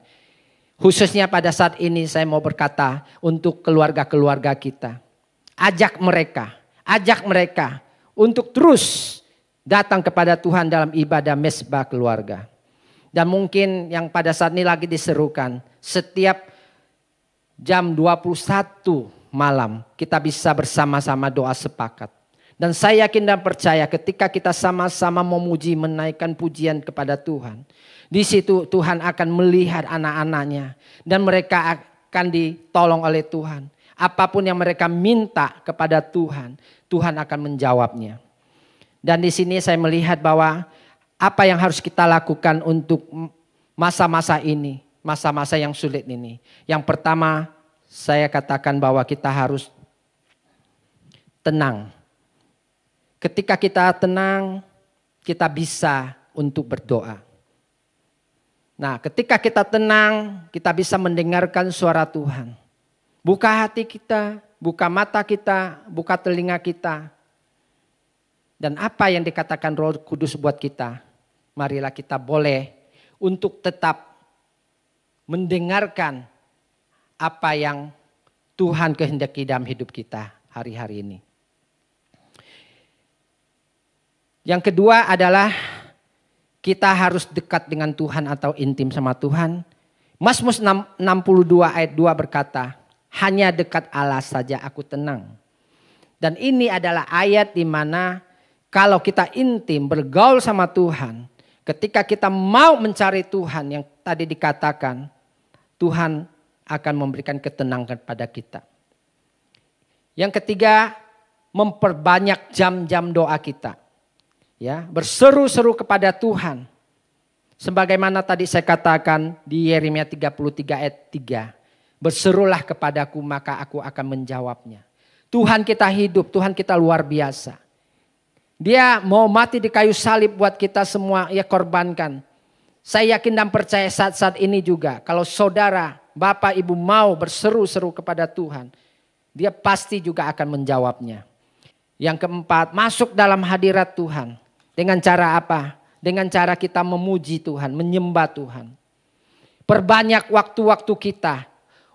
Khususnya pada saat ini saya mau berkata untuk keluarga-keluarga kita. Ajak mereka untuk terus datang kepada Tuhan dalam ibadah mesbah keluarga. Dan mungkin yang pada saat ini lagi diserukan, setiap jam 21 malam kita bisa bersama-sama doa sepakat. Dan saya yakin dan percaya ketika kita sama-sama memuji, menaikkan pujian kepada Tuhan. Di situ Tuhan akan melihat anak-anaknya. Dan mereka akan ditolong oleh Tuhan. Apapun yang mereka minta kepada Tuhan, Tuhan akan menjawabnya. Dan di sini saya melihat bahwa apa yang harus kita lakukan untuk masa-masa ini. Masa-masa yang sulit ini. Yang pertama saya katakan bahwa kita harus tenang. Ketika kita tenang, kita bisa untuk berdoa. Nah, ketika kita tenang, kita bisa mendengarkan suara Tuhan. Buka hati kita, buka mata kita, buka telinga kita. Dan apa yang dikatakan Roh Kudus buat kita, marilah kita boleh untuk tetap mendengarkan apa yang Tuhan kehendaki dalam hidup kita hari-hari ini. Yang kedua adalah kita harus dekat dengan Tuhan atau intim sama Tuhan. Mazmur 62 ayat 2 berkata, hanya dekat Allah saja aku tenang. Dan ini adalah ayat di mana kalau kita intim bergaul sama Tuhan, ketika kita mau mencari Tuhan yang tadi dikatakan, Tuhan akan memberikan ketenangan pada kita. Yang ketiga, memperbanyak jam-jam doa kita. Ya, berseru-seru kepada Tuhan. Sebagaimana tadi saya katakan di Yeremia 33 ayat 3. Berserulah kepadaku maka aku akan menjawabnya. Tuhan kita hidup, Tuhan kita luar biasa. Dia mau mati di kayu salib buat kita semua, ia korbankan. Saya yakin dan percaya saat-saat ini juga. Kalau saudara, bapak, ibu mau berseru-seru kepada Tuhan. Dia pasti juga akan menjawabnya. Yang keempat, masuk dalam hadirat Tuhan. Dengan cara apa? Dengan cara kita memuji Tuhan, menyembah Tuhan. Perbanyak waktu-waktu kita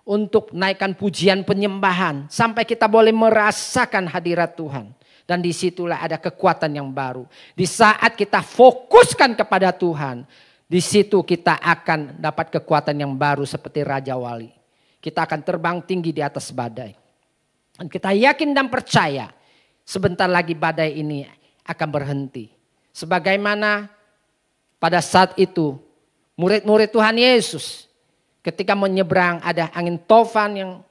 untuk naikkan pujian penyembahan. Sampai kita boleh merasakan hadirat Tuhan. Dan disitulah ada kekuatan yang baru. Di saat kita fokuskan kepada Tuhan, di situ kita akan dapat kekuatan yang baru seperti Raja Wali. Kita akan terbang tinggi di atas badai. Dan kita yakin dan percaya sebentar lagi badai ini akan berhenti. Sebagaimana pada saat itu murid-murid Tuhan Yesus ketika menyeberang ada angin tofan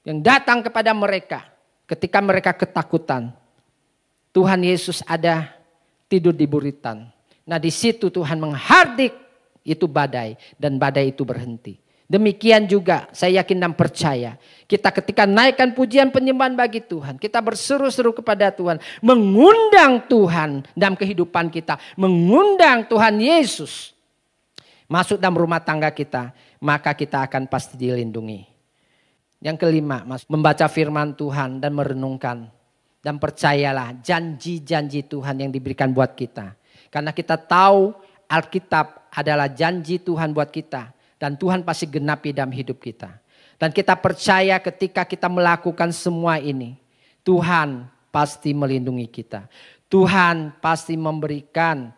yang datang kepada mereka. Ketika mereka ketakutan, Tuhan Yesus ada tidur di buritan. Nah di situ Tuhan menghardik itu badai dan badai itu berhenti. Demikian juga saya yakin dan percaya kita ketika naikkan pujian penyembahan bagi Tuhan. Kita berseru-seru kepada Tuhan. Mengundang Tuhan dalam kehidupan kita. Mengundang Tuhan Yesus masuk dalam rumah tangga kita. Maka kita akan pasti dilindungi. Yang kelima, membaca firman Tuhan dan merenungkan. Dan percayalah janji-janji Tuhan yang diberikan buat kita. Karena kita tahu Alkitab adalah janji Tuhan buat kita. Dan Tuhan pasti genapi dalam hidup kita. Dan kita percaya ketika kita melakukan semua ini, Tuhan pasti melindungi kita. Tuhan pasti memberikan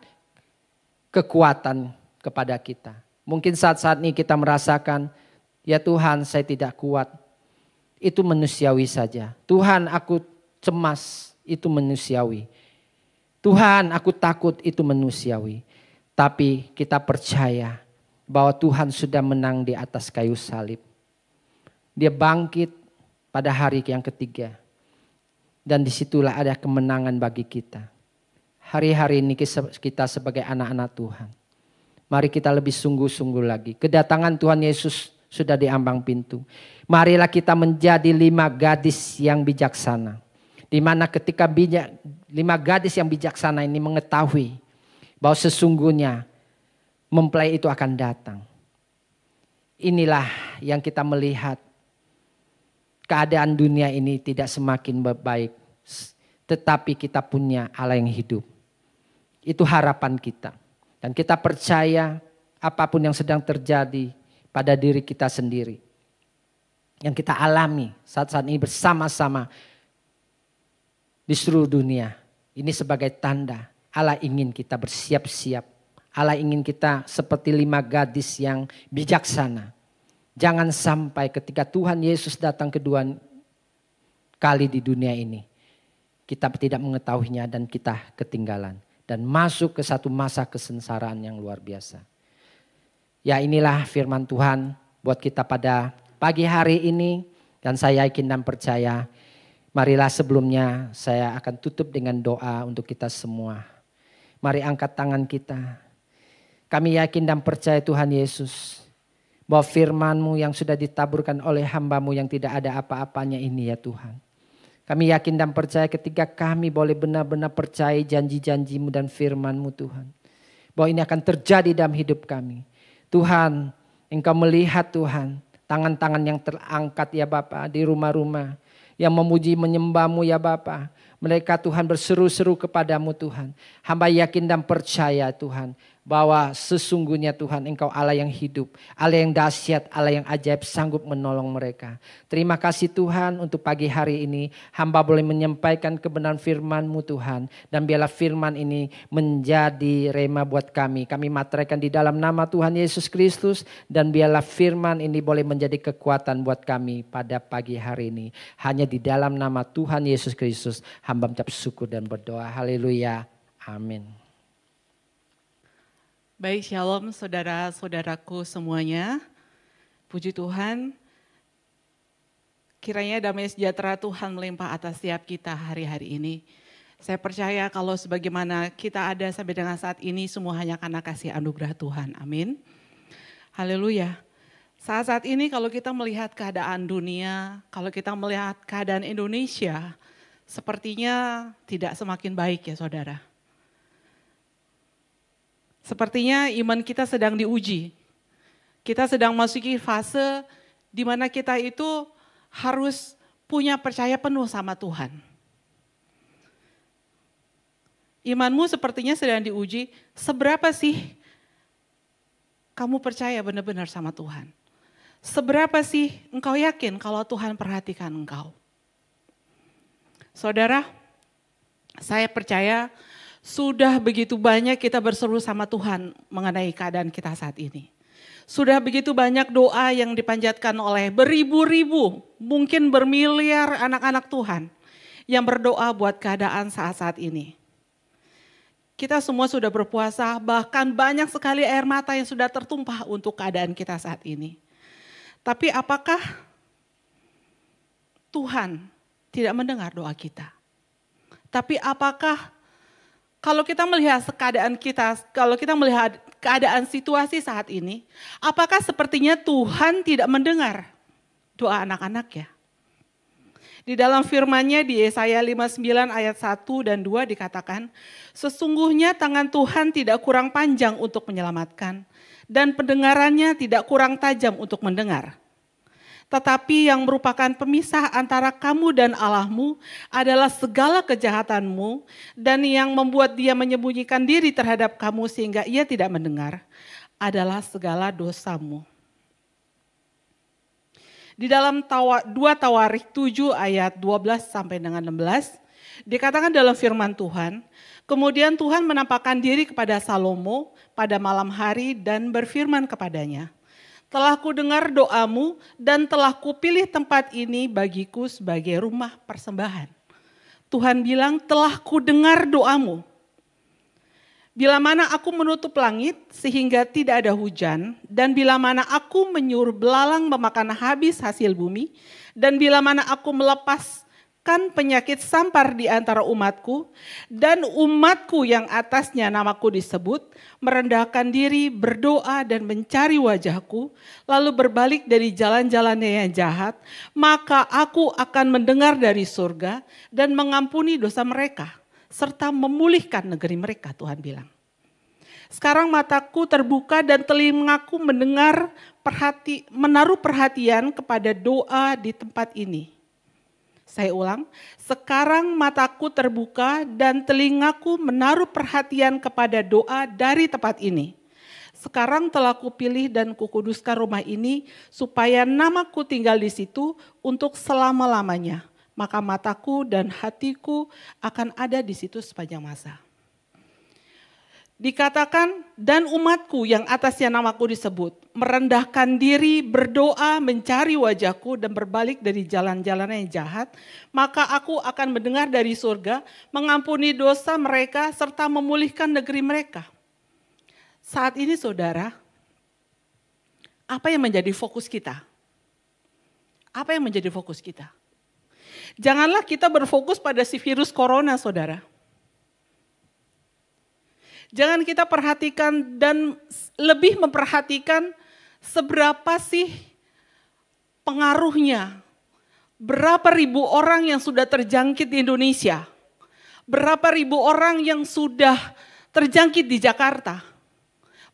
kekuatan kepada kita. Mungkin saat-saat ini kita merasakan, ya Tuhan saya tidak kuat. Itu manusiawi saja. Tuhan aku cemas, itu manusiawi. Tuhan aku takut, itu manusiawi. Tapi kita percaya bahwa Tuhan sudah menang di atas kayu salib. Dia bangkit pada hari yang ketiga. Dan disitulah ada kemenangan bagi kita. Hari-hari ini kita sebagai anak-anak Tuhan. Mari kita lebih sungguh-sungguh lagi. Kedatangan Tuhan Yesus sudah di ambang pintu. Marilah kita menjadi 5 gadis yang bijaksana. Di mana ketika 5 gadis yang bijaksana ini mengetahui bahwa sesungguhnya mempelai itu akan datang. Inilah yang kita melihat. Keadaan dunia ini tidak semakin baik. Tetapi kita punya Allah yang hidup. Itu harapan kita. Dan kita percaya apapun yang sedang terjadi pada diri kita sendiri. Yang kita alami saat-saat ini bersama-sama di seluruh dunia. Ini sebagai tanda Allah ingin kita bersiap-siap. Allah ingin kita seperti 5 gadis yang bijaksana. Jangan sampai ketika Tuhan Yesus datang kedua kali di dunia ini, kita tidak mengetahuinya dan kita ketinggalan. Dan masuk ke satu masa kesengsaraan yang luar biasa. Ya inilah firman Tuhan buat kita pada pagi hari ini. Dan saya yakin dan percaya, marilah sebelumnya saya akan tutup dengan doa untuk kita semua. Mari angkat tangan kita. Kami yakin dan percaya Tuhan Yesus, bahwa firman-Mu yang sudah ditaburkan oleh hamba-Mu yang tidak ada apa-apanya ini ya Tuhan. Kami yakin dan percaya ketika kami boleh benar-benar percaya janji-janji-Mu dan firman-Mu Tuhan. Bahwa ini akan terjadi dalam hidup kami. Tuhan, Engkau melihat Tuhan, tangan-tangan yang terangkat ya Bapa di rumah-rumah. Yang memuji menyembah-Mu ya Bapa. Mereka Tuhan berseru-seru kepadamu Tuhan. Hamba yakin dan percaya Tuhan. Bahwa sesungguhnya Tuhan Engkau Allah yang hidup. Allah yang dahsyat, Allah yang ajaib sanggup menolong mereka. Terima kasih Tuhan untuk pagi hari ini. Hamba boleh menyampaikan kebenaran firman-Mu Tuhan. Dan biarlah firman ini menjadi rema buat kami. Kami materaikan di dalam nama Tuhan Yesus Kristus. Dan biarlah firman ini boleh menjadi kekuatan buat kami pada pagi hari ini. Hanya di dalam nama Tuhan Yesus Kristus. Hamba mengucap syukur dan berdoa. Haleluya. Amin. Baik, shalom saudara-saudaraku semuanya. Puji Tuhan, kiranya damai sejahtera Tuhan melimpah atas setiap kita hari-hari ini. Saya percaya kalau sebagaimana kita ada sampai dengan saat ini semua hanya karena kasih anugerah Tuhan. Amin. Haleluya. Saat-saat ini kalau kita melihat keadaan dunia, kalau kita melihat keadaan Indonesia, sepertinya tidak semakin baik ya saudara. Sepertinya iman kita sedang diuji. Kita sedang masuki fase di mana kita itu harus punya percaya penuh sama Tuhan. Imanmu sepertinya sedang diuji. Seberapa sih kamu percaya benar-benar sama Tuhan? Seberapa sih engkau yakin kalau Tuhan perhatikan engkau? Saudara, saya percaya sudah begitu banyak kita berseru sama Tuhan mengenai keadaan kita saat ini. Sudah begitu banyak doa yang dipanjatkan oleh beribu-ribu, mungkin bermiliar anak-anak Tuhan yang berdoa buat keadaan saat-saat ini. Kita semua sudah berpuasa, bahkan banyak sekali air mata yang sudah tertumpah untuk keadaan kita saat ini. Tapi apakah Tuhan tidak mendengar doa kita? Tapi apakah kalau kita melihat keadaan kita, kalau kita melihat keadaan situasi saat ini, apakah sepertinya Tuhan tidak mendengar doa anak-anaknya? Di dalam firman-Nya di Yesaya 59 ayat 1 dan 2 dikatakan, sesungguhnya tangan Tuhan tidak kurang panjang untuk menyelamatkan, dan pendengarannya tidak kurang tajam untuk mendengar. Tetapi yang merupakan pemisah antara kamu dan Allahmu adalah segala kejahatanmu, dan yang membuat dia menyembunyikan diri terhadap kamu sehingga ia tidak mendengar adalah segala dosamu. Di dalam 2 Tawarikh 7 ayat 12 sampai dengan 16 Dikatakan dalam firman Tuhan, kemudian Tuhan menampakkan diri kepada Salomo pada malam hari dan berfirman kepadanya, telah kudengar doamu dan telah kupilih tempat ini bagiku sebagai rumah persembahan. Tuhan bilang, telah kudengar doamu. Bila mana aku menutup langit sehingga tidak ada hujan, dan bila mana aku menyuruh belalang memakan habis hasil bumi, dan bila mana aku melepaskan penyakit sampar di antara umatku, dan umatku yang atasnya namaku disebut, merendahkan diri, berdoa dan mencari wajahku, lalu berbalik dari jalan-jalannya yang jahat, maka aku akan mendengar dari surga dan mengampuni dosa mereka, serta memulihkan negeri mereka, Tuhan bilang. Sekarang mataku terbuka dan telingaku mendengar, menaruh perhatian kepada doa di tempat ini. Saya ulang, sekarang mataku terbuka dan telingaku menaruh perhatian kepada doa dari tempat ini. Sekarang telah kupilih dan kukuduskan rumah ini supaya namaku tinggal di situ untuk selama-lamanya. Maka mataku dan hatiku akan ada di situ sepanjang masa. Dikatakan, dan umatku yang atasnya namaku disebut, merendahkan diri, berdoa, mencari wajahku dan berbalik dari jalan-jalan yang jahat, maka aku akan mendengar dari surga, mengampuni dosa mereka serta memulihkan negeri mereka. Saat ini saudara, apa yang menjadi fokus kita? Apa yang menjadi fokus kita? Janganlah kita berfokus pada si virus corona, saudara. Jangan kita perhatikan dan lebih memperhatikan seberapa sih pengaruhnya. Berapa ribu orang yang sudah terjangkit di Indonesia. Berapa ribu orang yang sudah terjangkit di Jakarta.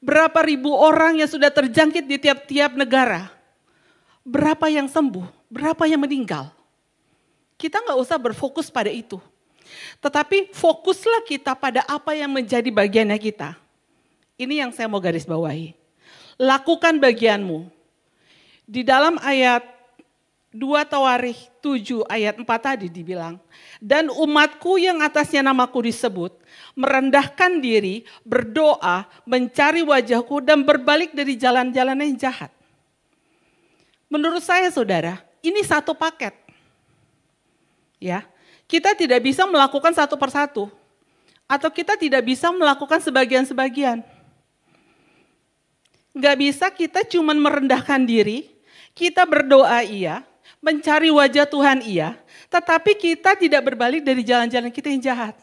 Berapa ribu orang yang sudah terjangkit di tiap-tiap negara. Berapa yang sembuh, berapa yang meninggal. Kita nggak usah berfokus pada itu. Tetapi fokuslah kita pada apa yang menjadi bagiannya kita. Ini yang saya mau garis bawahi. Lakukan bagianmu. Di dalam ayat 2 Tawarikh 7 ayat 4 tadi dibilang, dan umatku yang atasnya namaku disebut, merendahkan diri, berdoa, mencari wajahku dan berbalik dari jalan-jalan yang jahat. Menurut saya saudara, ini satu paket. Ya, kita tidak bisa melakukan satu persatu. Atau kita tidak bisa melakukan sebagian-sebagian. Gak bisa kita cuma merendahkan diri, kita berdoa iya, mencari wajah Tuhan iya, tetapi kita tidak berbalik dari jalan-jalan kita yang jahat.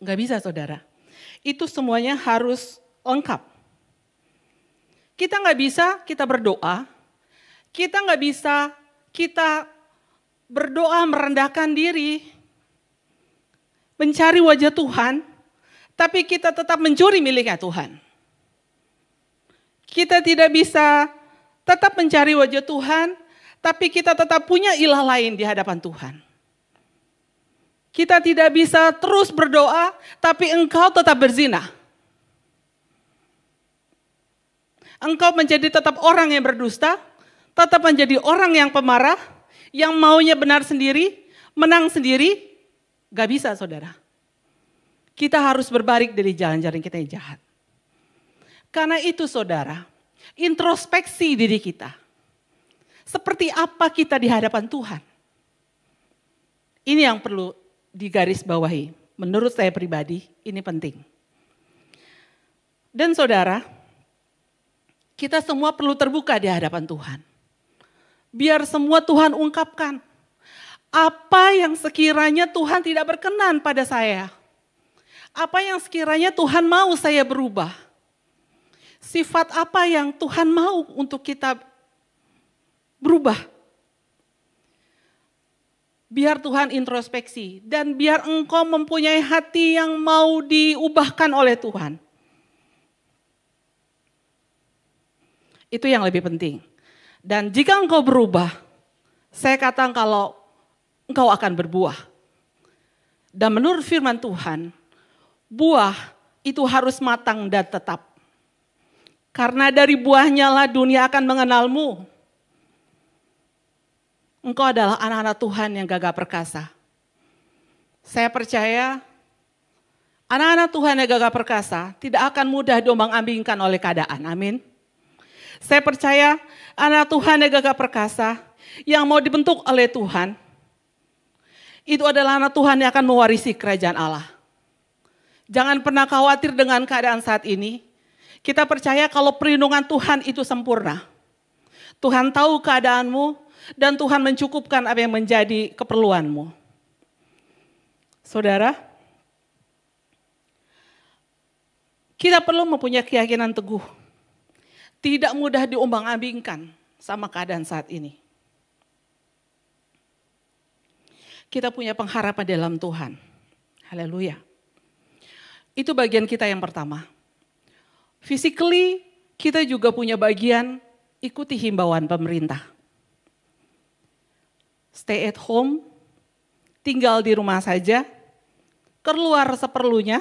Gak bisa saudara. Itu semuanya harus lengkap. Kita gak bisa kita berdoa, kita gak bisa kita berdoa merendahkan diri, mencari wajah Tuhan, tapi kita tetap mencuri miliknya Tuhan. Kita tidak bisa tetap mencari wajah Tuhan, tapi kita tetap punya ilah lain di hadapan Tuhan. Kita tidak bisa terus berdoa, tapi engkau tetap berzina. Engkau menjadi tetap orang yang berdusta, tetap menjadi orang yang pemarah, yang maunya benar sendiri, menang sendiri, gak bisa saudara. Kita harus berbalik dari jalan-jalan kita yang jahat. Karena itu saudara, introspeksi diri kita. Seperti apa kita di hadapan Tuhan. Ini yang perlu digarisbawahi. Menurut saya pribadi, ini penting. Dan saudara, kita semua perlu terbuka di hadapan Tuhan. Biar semua Tuhan ungkapkan. Apa yang sekiranya Tuhan tidak berkenan pada saya. Apa yang sekiranya Tuhan mau saya berubah. Sifat apa yang Tuhan mau untuk kita berubah. Biar Tuhan introspeksi. Dan biar engkau mempunyai hati yang mau diubahkan oleh Tuhan. Itu yang lebih penting. Dan jika engkau berubah, saya katakan kalau engkau akan berbuah. Dan menurut firman Tuhan, buah itu harus matang dan tetap. Karena dari buahnya lah dunia akan mengenalmu. engkau adalah anak-anak Tuhan yang gagah perkasa. Saya percaya anak-anak Tuhan yang gagah perkasa tidak akan mudah diombang-ambingkan oleh keadaan. Amin. Saya percaya anak Tuhan yang gagah perkasa yang mau dibentuk oleh Tuhan, itu adalah anak Tuhan yang akan mewarisi kerajaan Allah. Jangan pernah khawatir dengan keadaan saat ini. Kita percaya kalau perlindungan Tuhan itu sempurna. Tuhan tahu keadaanmu dan Tuhan mencukupkan apa yang menjadi keperluanmu. Saudara, kita perlu mempunyai keyakinan teguh. Tidak mudah diombang-ambingkan sama keadaan saat ini. Kita punya pengharapan dalam Tuhan. Haleluya. Itu bagian kita yang pertama. Physically, kita juga punya bagian ikuti himbauan pemerintah. Stay at home, tinggal di rumah saja, keluar seperlunya,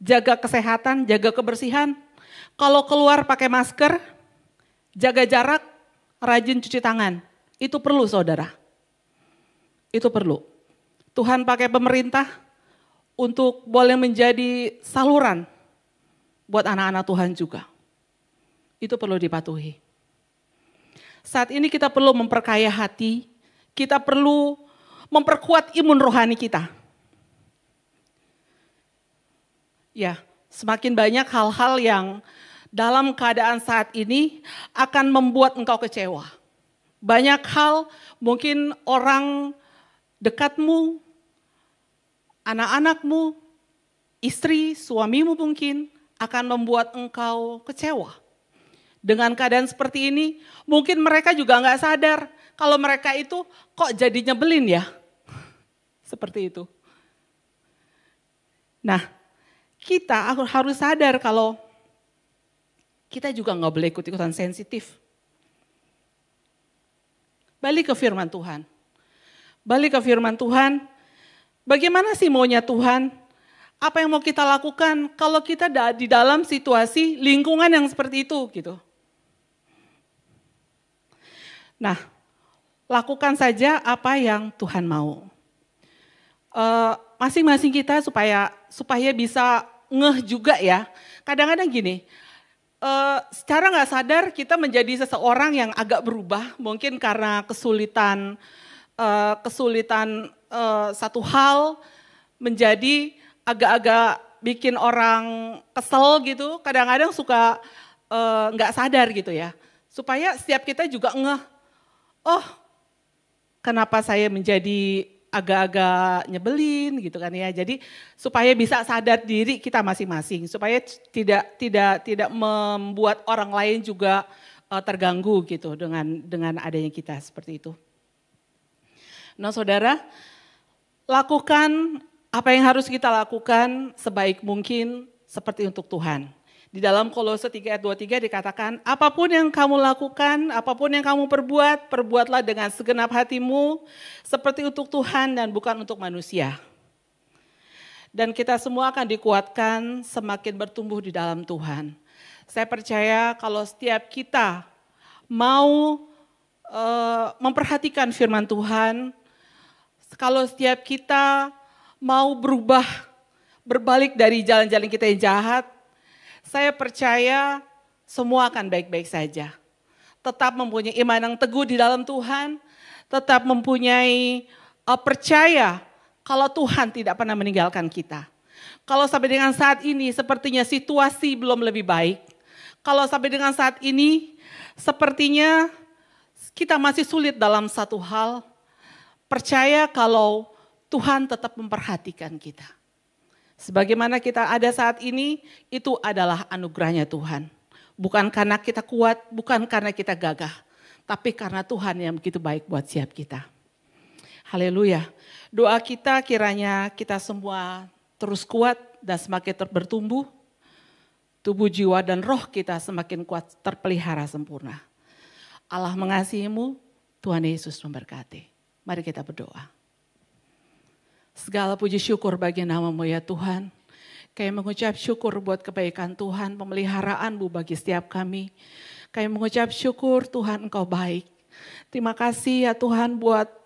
jaga kesehatan, jaga kebersihan. Kalau keluar pakai masker, jaga jarak, rajin cuci tangan. Itu perlu saudara. Itu perlu. Tuhan pakai pemerintah untuk boleh menjadi saluran buat anak-anak Tuhan juga. Itu perlu dipatuhi. Saat ini kita perlu memperkaya hati, kita perlu memperkuat imun rohani kita. Ya, semakin banyak hal-hal yang dalam keadaan saat ini akan membuat engkau kecewa. Banyak hal mungkin orang dekatmu, anak-anakmu, istri, suamimu mungkin akan membuat engkau kecewa. Dengan keadaan seperti ini, mungkin mereka juga nggak sadar kalau mereka itu kok jadi nyebelin ya. Seperti itu. Nah, kita harus sadar kalau kita juga nggak boleh ikut-ikutan sensitif. Balik ke firman Tuhan. Balik ke firman Tuhan. Bagaimana sih maunya Tuhan? Apa yang mau kita lakukan kalau kita di dalam situasi lingkungan yang seperti itu gitu. Nah, lakukan saja apa yang Tuhan mau. Masing-masing kita supaya bisa ngeh juga ya. Kadang-kadang gini, secara nggak sadar kita menjadi seseorang yang agak berubah, mungkin karena kesulitan satu hal menjadi agak-agak bikin orang kesel gitu. Kadang-kadang suka nggak sadar gitu ya. Supaya setiap kita juga ngeh. Oh, kenapa saya menjadi agak-agak nyebelin gitu kan ya. Jadi supaya bisa sadar diri kita masing-masing, supaya tidak membuat orang lain juga terganggu gitu dengan adanya kita seperti itu. Nah, saudara, lakukan apa yang harus kita lakukan sebaik mungkin seperti untuk Tuhan. Di dalam Kolose 3 ayat 23 dikatakan, apapun yang kamu lakukan, apapun yang kamu perbuat, perbuatlah dengan segenap hatimu seperti untuk Tuhan dan bukan untuk manusia. Dan kita semua akan dikuatkan semakin bertumbuh di dalam Tuhan. Saya percaya kalau setiap kita mau memperhatikan firman Tuhan, kalau setiap kita mau berubah, berbalik dari jalan-jalan kita yang jahat, saya percaya semua akan baik-baik saja. Tetap mempunyai iman yang teguh di dalam Tuhan, tetap mempunyai percaya kalau Tuhan tidak pernah meninggalkan kita. Kalau sampai dengan saat ini sepertinya situasi belum lebih baik, kalau sampai dengan saat ini sepertinya kita masih sulit dalam satu hal, percaya kalau Tuhan tetap memperhatikan kita. Sebagaimana kita ada saat ini, itu adalah anugerahnya Tuhan. Bukan karena kita kuat, bukan karena kita gagah, tapi karena Tuhan yang begitu baik buat setiap kita. Haleluya. Doa kita kiranya kita semua terus kuat dan semakin bertumbuh. Tubuh, jiwa, dan roh kita semakin kuat, terpelihara sempurna. Allah mengasihimu, Tuhan Yesus memberkati. Mari kita berdoa. Segala puji syukur bagi nama-Mu ya Tuhan. Kami mengucap syukur buat kebaikan Tuhan, pemeliharaan-Mu bagi setiap kami. Kami mengucap syukur Tuhan Engkau baik. Terima kasih ya Tuhan buat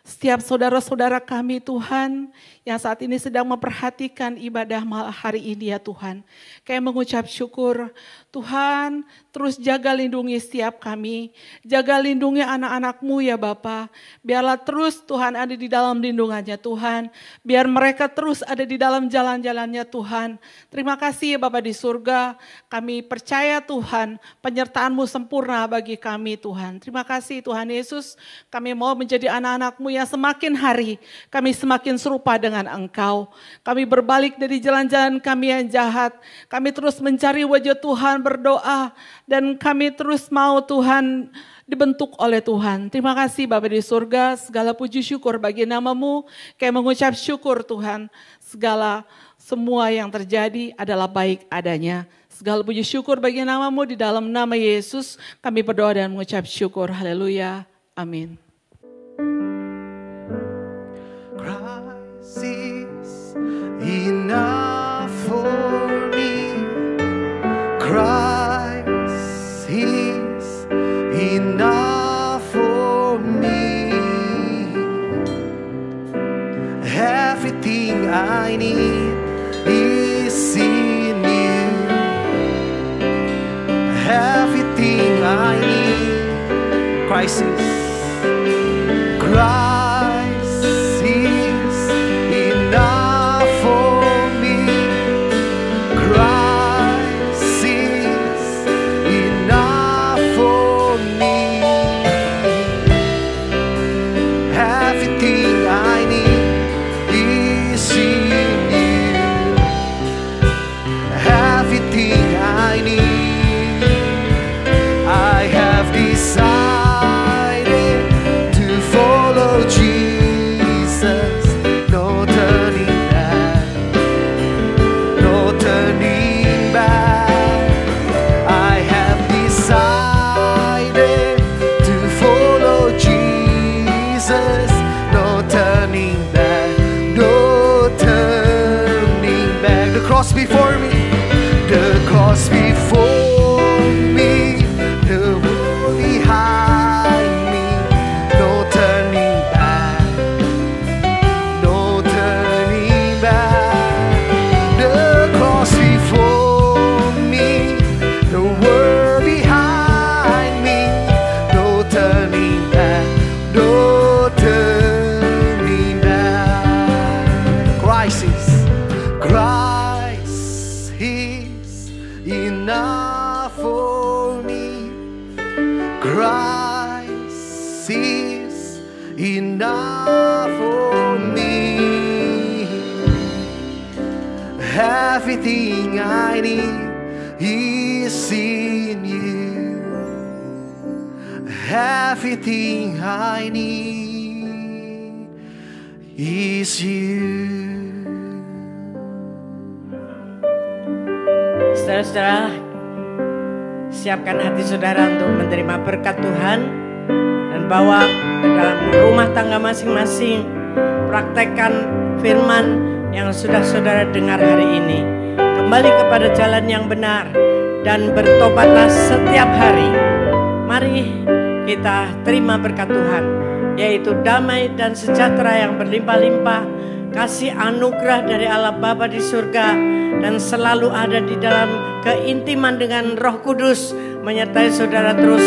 setiap saudara-saudara kami Tuhan yang saat ini sedang memperhatikan ibadah hari ini ya Tuhan. Kami mengucap syukur Tuhan, terus jaga lindungi setiap kami. Jaga lindungi anak-anak-Mu ya Bapa. Biarlah terus Tuhan ada di dalam lindungannya Tuhan. Biar mereka terus ada di dalam jalan-jalannya Tuhan. Terima kasih ya Bapa di surga. Kami percaya Tuhan penyertaan-Mu sempurna bagi kami Tuhan. Terima kasih Tuhan Yesus. Kami mau menjadi anak-anak-Mu yang semakin hari kami semakin serupa dengan Engkau. Kami berbalik dari jalan-jalan kami yang jahat. Kami terus mencari wajah Tuhan, berdoa, dan kami terus mau Tuhan dibentuk oleh Tuhan. Terima kasih Bapa di surga, segala puji syukur bagi nama-Mu. Kami mengucap syukur Tuhan, semua yang terjadi adalah baik adanya. Segala puji syukur bagi nama-Mu, di dalam nama Yesus kami berdoa dan mengucap syukur. Haleluya. Amin. Christ is enough for me. Christ is enough for me. Everything I need is in you. Everything I need, Christ is. Christ is enough for me. Christ is enough for me. Everything I need is in you. Everything I need, I have decided to follow Jesus. No turning back, no turning back. I have decided to follow Jesus. No turning back, no turning back. The cross before me, the cross before me, the world behind me. No turning back, no turning back. The cross before me, the world behind me. No turning back, no turning back. Christ is enough for me. Christ is enough for me. Everything I need is in you. Everything I need is you. Saudara-saudara, siapkan hati saudara untuk menerima berkat Tuhan dan bawa ke dalam rumah tangga masing-masing. Praktekkan firman yang sudah saudara dengar hari ini. Kembali kepada jalan yang benar dan bertobatlah setiap hari. Mari kita terima berkat Tuhan, yaitu damai dan sejahtera yang berlimpah-limpah, kasih anugerah dari Allah Bapa di surga, dan selalu ada di dalam keintiman dengan Roh Kudus menyertai saudara terus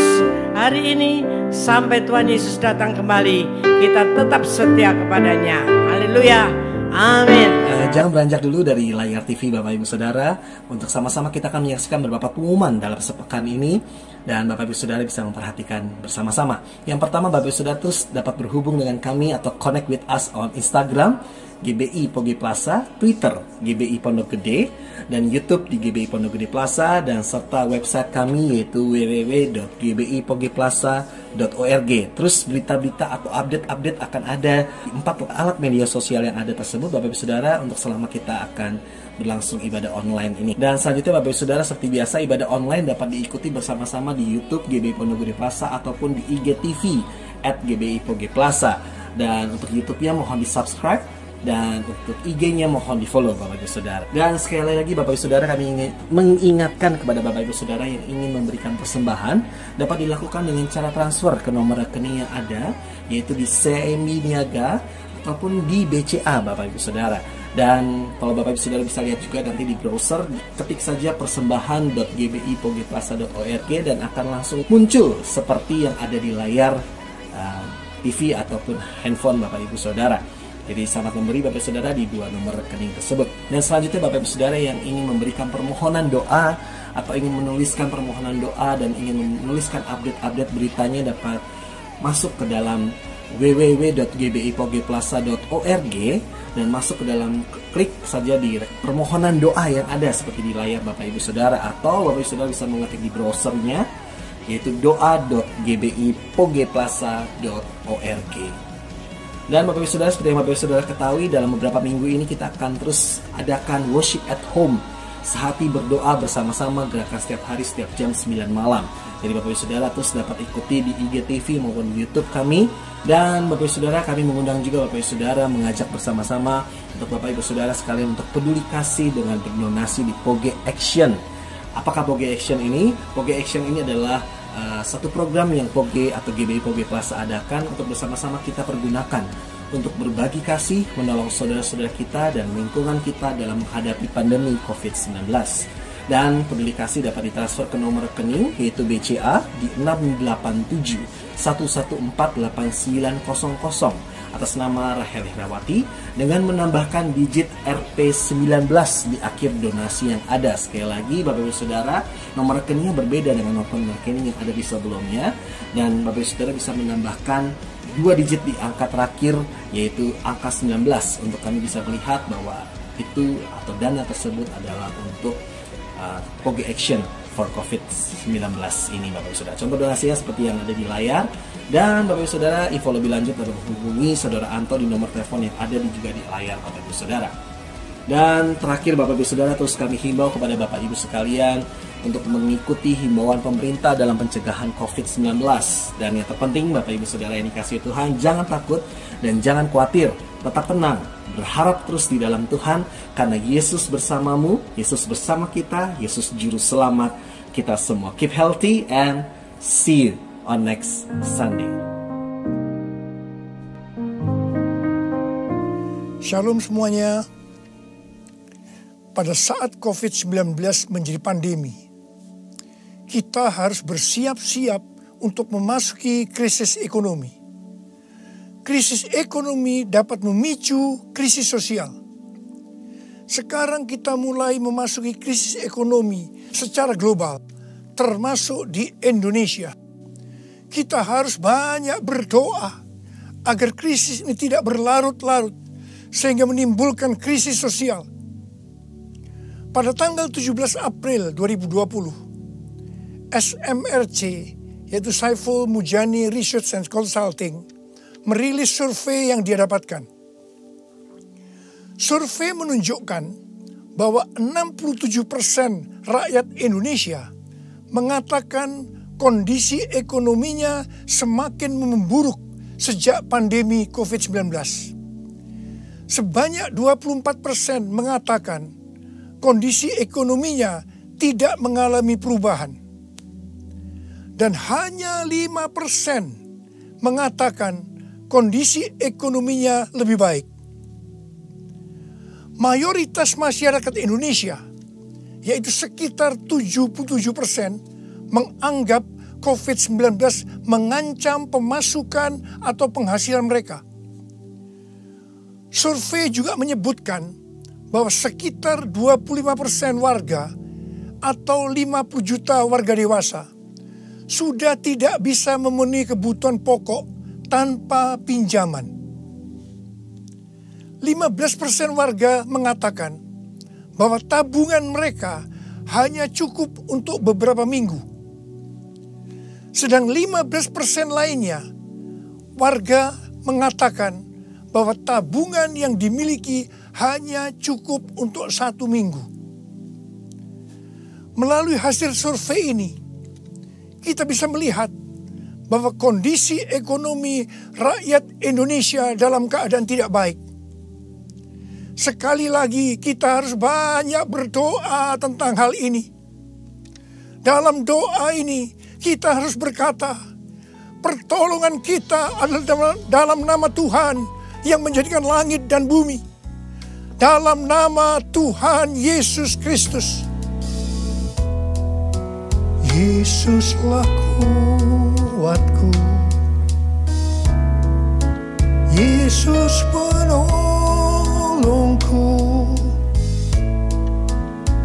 hari ini sampai Tuhan Yesus datang kembali. Kita tetap setia kepadanya. Haleluya. Amin. Jangan beranjak dulu dari layar TV Bapak Ibu Saudara. Untuk sama-sama kita akan menyaksikan beberapa pengumuman dalam sepekan ini, dan Bapak Ibu Saudara bisa memperhatikan bersama-sama. Yang pertama, Bapak Ibu Saudara terus dapat berhubung dengan kami atau connect with us on Instagram GBI Pogi Plaza, Twitter GBI Pondok Gede, dan YouTube di GBI Pondok Gede Plaza, dan serta website kami yaitu www.gbipogiplaza.org. Terus berita-berita atau update-update akan ada di 4 alat media sosial yang ada tersebut Bapak Ibu Saudara, untuk selama kita akan berlangsung ibadah online ini. Dan selanjutnya Bapak Ibu Saudara, seperti biasa ibadah online dapat diikuti bersama-sama di YouTube GBI Pondok Gede Plaza ataupun di IGTV @GBI Pogi Plaza. Dan untuk YouTube-nya mohon di subscribe Dan untuk IG-nya mohon di-follow Bapak Ibu Saudara. Dan sekali lagi Bapak Ibu Saudara, kami ingin mengingatkan kepada Bapak Ibu Saudara yang ingin memberikan persembahan dapat dilakukan dengan cara transfer ke nomor rekening yang ada, yaitu di CMI Niaga ataupun di BCA Bapak Ibu Saudara. Dan kalau Bapak Ibu Saudara bisa lihat juga nanti di browser, ketik saja persembahan.gbipogeplaza.org dan akan langsung muncul seperti yang ada di layar TV ataupun handphone Bapak Ibu Saudara. Jadi selamat memberi Bapak Ibu Saudara di dua nomor rekening tersebut. Dan selanjutnya Bapak Ibu Saudara yang ingin memberikan permohonan doa atau ingin menuliskan permohonan doa dan ingin menuliskan update-update beritanya dapat masuk ke dalam www.gbipogeplaza.org dan masuk ke dalam, klik saja di permohonan doa yang ada seperti di layar Bapak Ibu Saudara, atau Bapak Ibu Saudara bisa mengetik di browsernya yaitu doa.gbipogeplaza.org. Dan Bapak Ibu Saudara, seperti yang Bapak Ibu Saudara ketahui, dalam beberapa minggu ini kita akan terus adakan worship at home, sehati berdoa bersama-sama, gerakan setiap hari setiap jam 9 malam. Jadi Bapak Ibu Saudara terus dapat ikuti di IGTV maupun di YouTube kami. Dan Bapak Ibu Saudara, kami mengundang juga Bapak Ibu Saudara mengajak bersama-sama untuk Bapak Ibu Saudara sekalian untuk peduli kasih dengan berdonasi di Poge Action. Apakah Poge Action ini? Poge Action ini adalah satu program yang Poge atau GBI Poge Plaza adakan untuk bersama-sama kita pergunakan untuk berbagi kasih, menolong saudara-saudara kita dan lingkungan kita dalam menghadapi pandemi COVID-19. Dan peduli kasih dapat ditransfer ke nomor rekening yaitu BCA di 687-1148900 atas nama Rahel Herawati dengan menambahkan digit RP19 di akhir donasi yang ada. Sekali lagi Bapak Ibu Saudara, nomor rekeningnya berbeda dengan nomor rekening yang ada di sebelumnya, dan Bapak Ibu Saudara bisa menambahkan 2 digit di angka terakhir yaitu angka 19 untuk kami bisa melihat bahwa itu atau dana tersebut adalah untuk Poge Action for COVID-19 ini Bapak Ibu Saudara. Contoh donasinya seperti yang ada di layar. Dan Bapak Ibu Saudara, info lebih lanjut dapat menghubungi Saudara Anto di nomor telepon yang ada juga di layar Bapak Ibu Saudara. Dan terakhir Bapak Ibu Saudara, terus kami himbau kepada Bapak Ibu sekalian untuk mengikuti himbauan pemerintah dalam pencegahan COVID-19. Dan yang terpenting Bapak Ibu Saudara yang dikasihi Tuhan, jangan takut dan jangan khawatir. Tetap tenang, berharap terus di dalam Tuhan, karena Yesus bersamamu, Yesus bersama kita, Yesus Juru Selamat kita semua. Keep healthy and see you on next Sunday. Shalom semuanya. Pada saat COVID-19 menjadi pandemi, kita harus bersiap-siap untuk memasuki krisis ekonomi. Krisis ekonomi dapat memicu krisis sosial. Sekarang kita mulai memasuki krisis ekonomi secara global, termasuk di Indonesia. Kita harus banyak berdoa agar krisis ini tidak berlarut-larut sehingga menimbulkan krisis sosial. Pada tanggal 17 April 2020, SMRC, yaitu Saiful Mujani Research and Consulting, merilis survei yang dia dapatkan. Survei menunjukkan bahwa 67% rakyat Indonesia mengatakan kondisi ekonominya semakin memburuk sejak pandemi COVID-19. Sebanyak 24% mengatakan kondisi ekonominya tidak mengalami perubahan. Dan hanya 5% mengatakan kondisi ekonominya lebih baik. Mayoritas masyarakat Indonesia, yaitu sekitar 77%, menganggap COVID-19 mengancam pemasukan atau penghasilan mereka. Survei juga menyebutkan bahwa sekitar 25% warga atau 50 juta warga dewasa sudah tidak bisa memenuhi kebutuhan pokok tanpa pinjaman. 15% warga mengatakan bahwa tabungan mereka hanya cukup untuk beberapa minggu. Sedang 15% lainnya, warga mengatakan bahwa tabungan yang dimiliki hanya cukup untuk 1 minggu. Melalui hasil survei ini, kita bisa melihat bahwa kondisi ekonomi rakyat Indonesia dalam keadaan tidak baik. Sekali lagi kita harus banyak berdoa tentang hal ini. Dalam doa ini kita harus berkata, pertolongan kita adalah dalam nama Tuhan yang menjadikan langit dan bumi. Dalam nama Tuhan Yesus Kristus. Yesuslah kuatku, Yesus penolongku,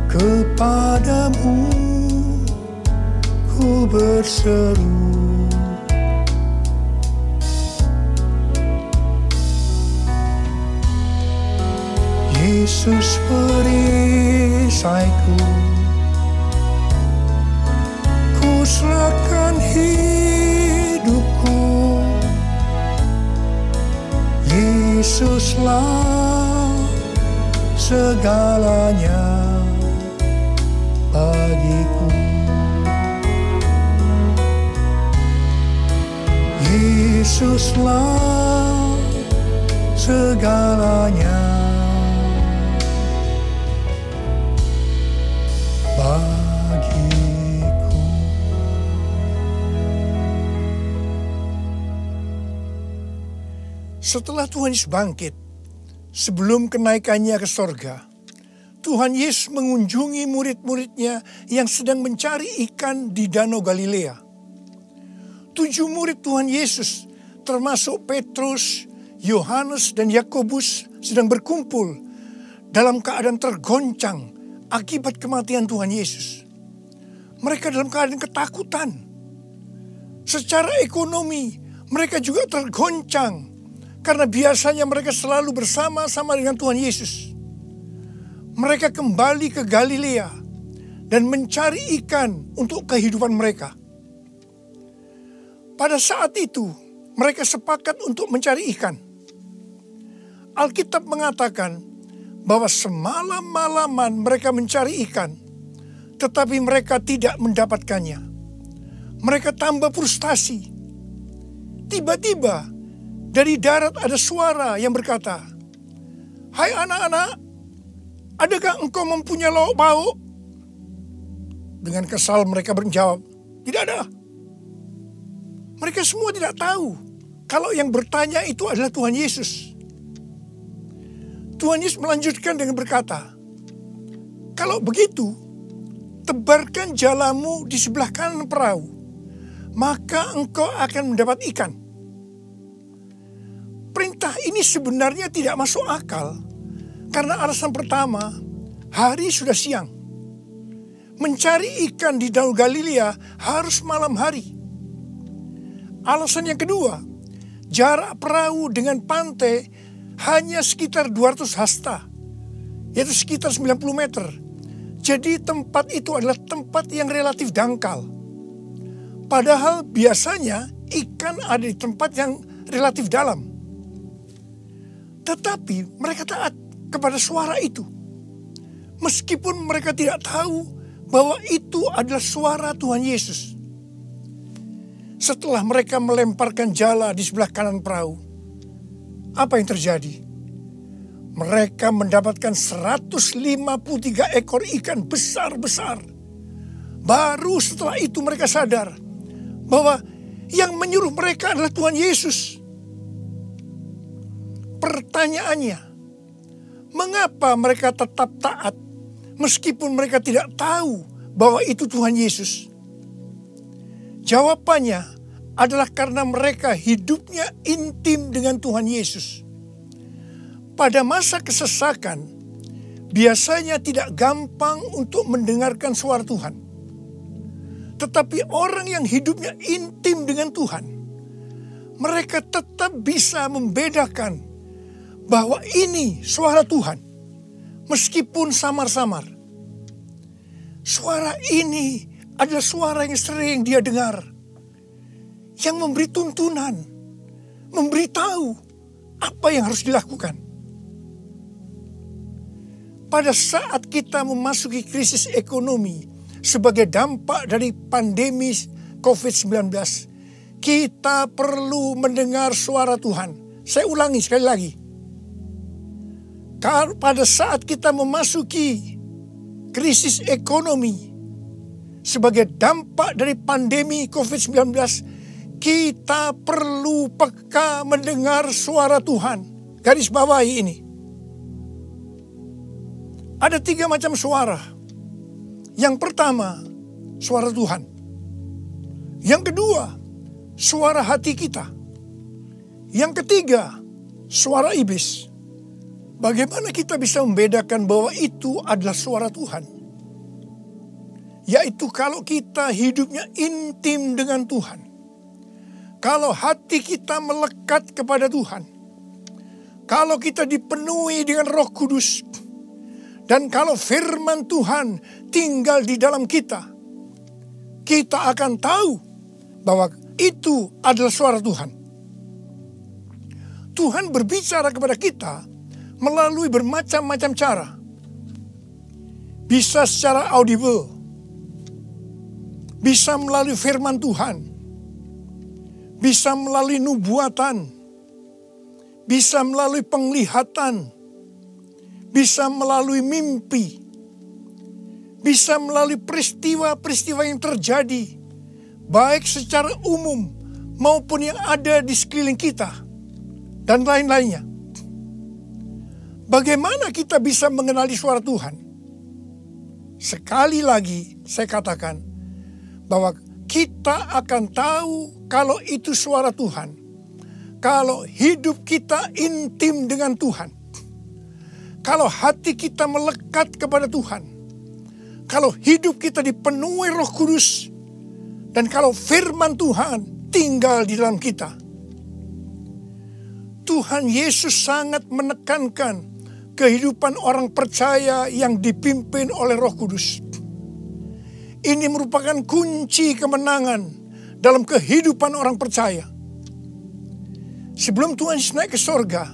kepadamu ku berseru. Yesus perisaiku, ku serahkan hidupku. Yesuslah segalanya bagiku. Yesuslah segalanya bagiku. Setelah Tuhan Yesus bangkit, sebelum kenaikannya ke sorga, Tuhan Yesus mengunjungi murid-muridnya yang sedang mencari ikan di Danau Galilea. 7 murid Tuhan Yesus, termasuk Petrus, Yohanes, dan Yakobus, sedang berkumpul dalam keadaan tergoncang akibat kematian Tuhan Yesus. Mereka dalam keadaan ketakutan. Secara ekonomi, mereka juga tergoncang karena biasanya mereka selalu bersama-sama dengan Tuhan Yesus. Mereka kembali ke Galilea dan mencari ikan untuk kehidupan mereka. Pada saat itu, mereka sepakat untuk mencari ikan. Alkitab mengatakan bahwa semalam-malaman mereka mencari ikan, tetapi mereka tidak mendapatkannya. Mereka tambah frustasi. Tiba-tiba, dari darat ada suara yang berkata, "Hai anak-anak, adakah engkau mempunyai lauk pauk?" Dengan kesal mereka menjawab, "Tidak ada." Mereka semua tidak tahu kalau yang bertanya itu adalah Tuhan Yesus. Tuhan Yesus melanjutkan dengan berkata, "Kalau begitu, tebarkan jalamu di sebelah kanan perahu, maka engkau akan mendapat ikan." Perintah ini sebenarnya tidak masuk akal, karena alasan pertama, hari sudah siang. Mencari ikan di Danau Galilea harus malam hari. Alasan yang kedua, jarak perahu dengan pantai hanya sekitar 200 hasta, yaitu sekitar 90 meter. Jadi tempat itu adalah tempat yang relatif dangkal. Padahal biasanya ikan ada di tempat yang relatif dalam. Tetapi mereka taat kepada suara itu. Meskipun mereka tidak tahu bahwa itu adalah suara Tuhan Yesus. Setelah mereka melemparkan jala di sebelah kanan perahu, apa yang terjadi? Mereka mendapatkan 153 ekor ikan besar-besar. Baru setelah itu mereka sadar bahwa yang menyuruh mereka adalah Tuhan Yesus. Pertanyaannya, mengapa mereka tetap taat meskipun mereka tidak tahu bahwa itu Tuhan Yesus? Jawabannya adalah karena mereka hidupnya intim dengan Tuhan Yesus. Pada masa kesesakan, biasanya tidak gampang untuk mendengarkan suara Tuhan. Tetapi orang yang hidupnya intim dengan Tuhan, mereka tetap bisa membedakan bahwa ini suara Tuhan, meskipun samar-samar. Suara ini adalah suara yang sering dia dengar, yang memberi tuntunan, memberitahu apa yang harus dilakukan. Pada saat kita memasuki krisis ekonomi sebagai dampak dari pandemi COVID-19, kita perlu mendengar suara Tuhan. Saya ulangi sekali lagi. pada saat kita memasuki krisis ekonomi sebagai dampak dari pandemi COVID-19, kita perlu peka mendengar suara Tuhan. Garis bawahi ini. Ada 3 macam suara. Yang pertama, suara Tuhan. Yang kedua, suara hati kita. Yang ketiga, suara iblis. Bagaimana kita bisa membedakan bahwa itu adalah suara Tuhan? Yaitu kalau kita hidupnya intim dengan Tuhan. Kalau hati kita melekat kepada Tuhan. Kalau kita dipenuhi dengan Roh Kudus. Dan kalau firman Tuhan tinggal di dalam kita. Kita akan tahu bahwa itu adalah suara Tuhan. Tuhan berbicara kepada kita melalui bermacam-macam cara. Bisa secara audible. Bisa melalui firman Tuhan. Bisa melalui nubuatan. Bisa melalui penglihatan. Bisa melalui mimpi. Bisa melalui peristiwa-peristiwa yang terjadi. Baik secara umum maupun yang ada di sekeliling kita. Dan lain-lainnya. Bagaimana kita bisa mengenali suara Tuhan? Sekali lagi saya katakan bahwa kita akan tahu kalau itu suara Tuhan. Kalau hidup kita intim dengan Tuhan. Kalau hati kita melekat kepada Tuhan. Kalau hidup kita dipenuhi Roh Kudus. Dan kalau firman Tuhan tinggal di dalam kita. Tuhan Yesus sangat menekankan kehidupan orang percaya yang dipimpin oleh Roh Kudus. Ini merupakan kunci kemenangan dalam kehidupan orang percaya. Sebelum Tuhan Yesus naik ke sorga,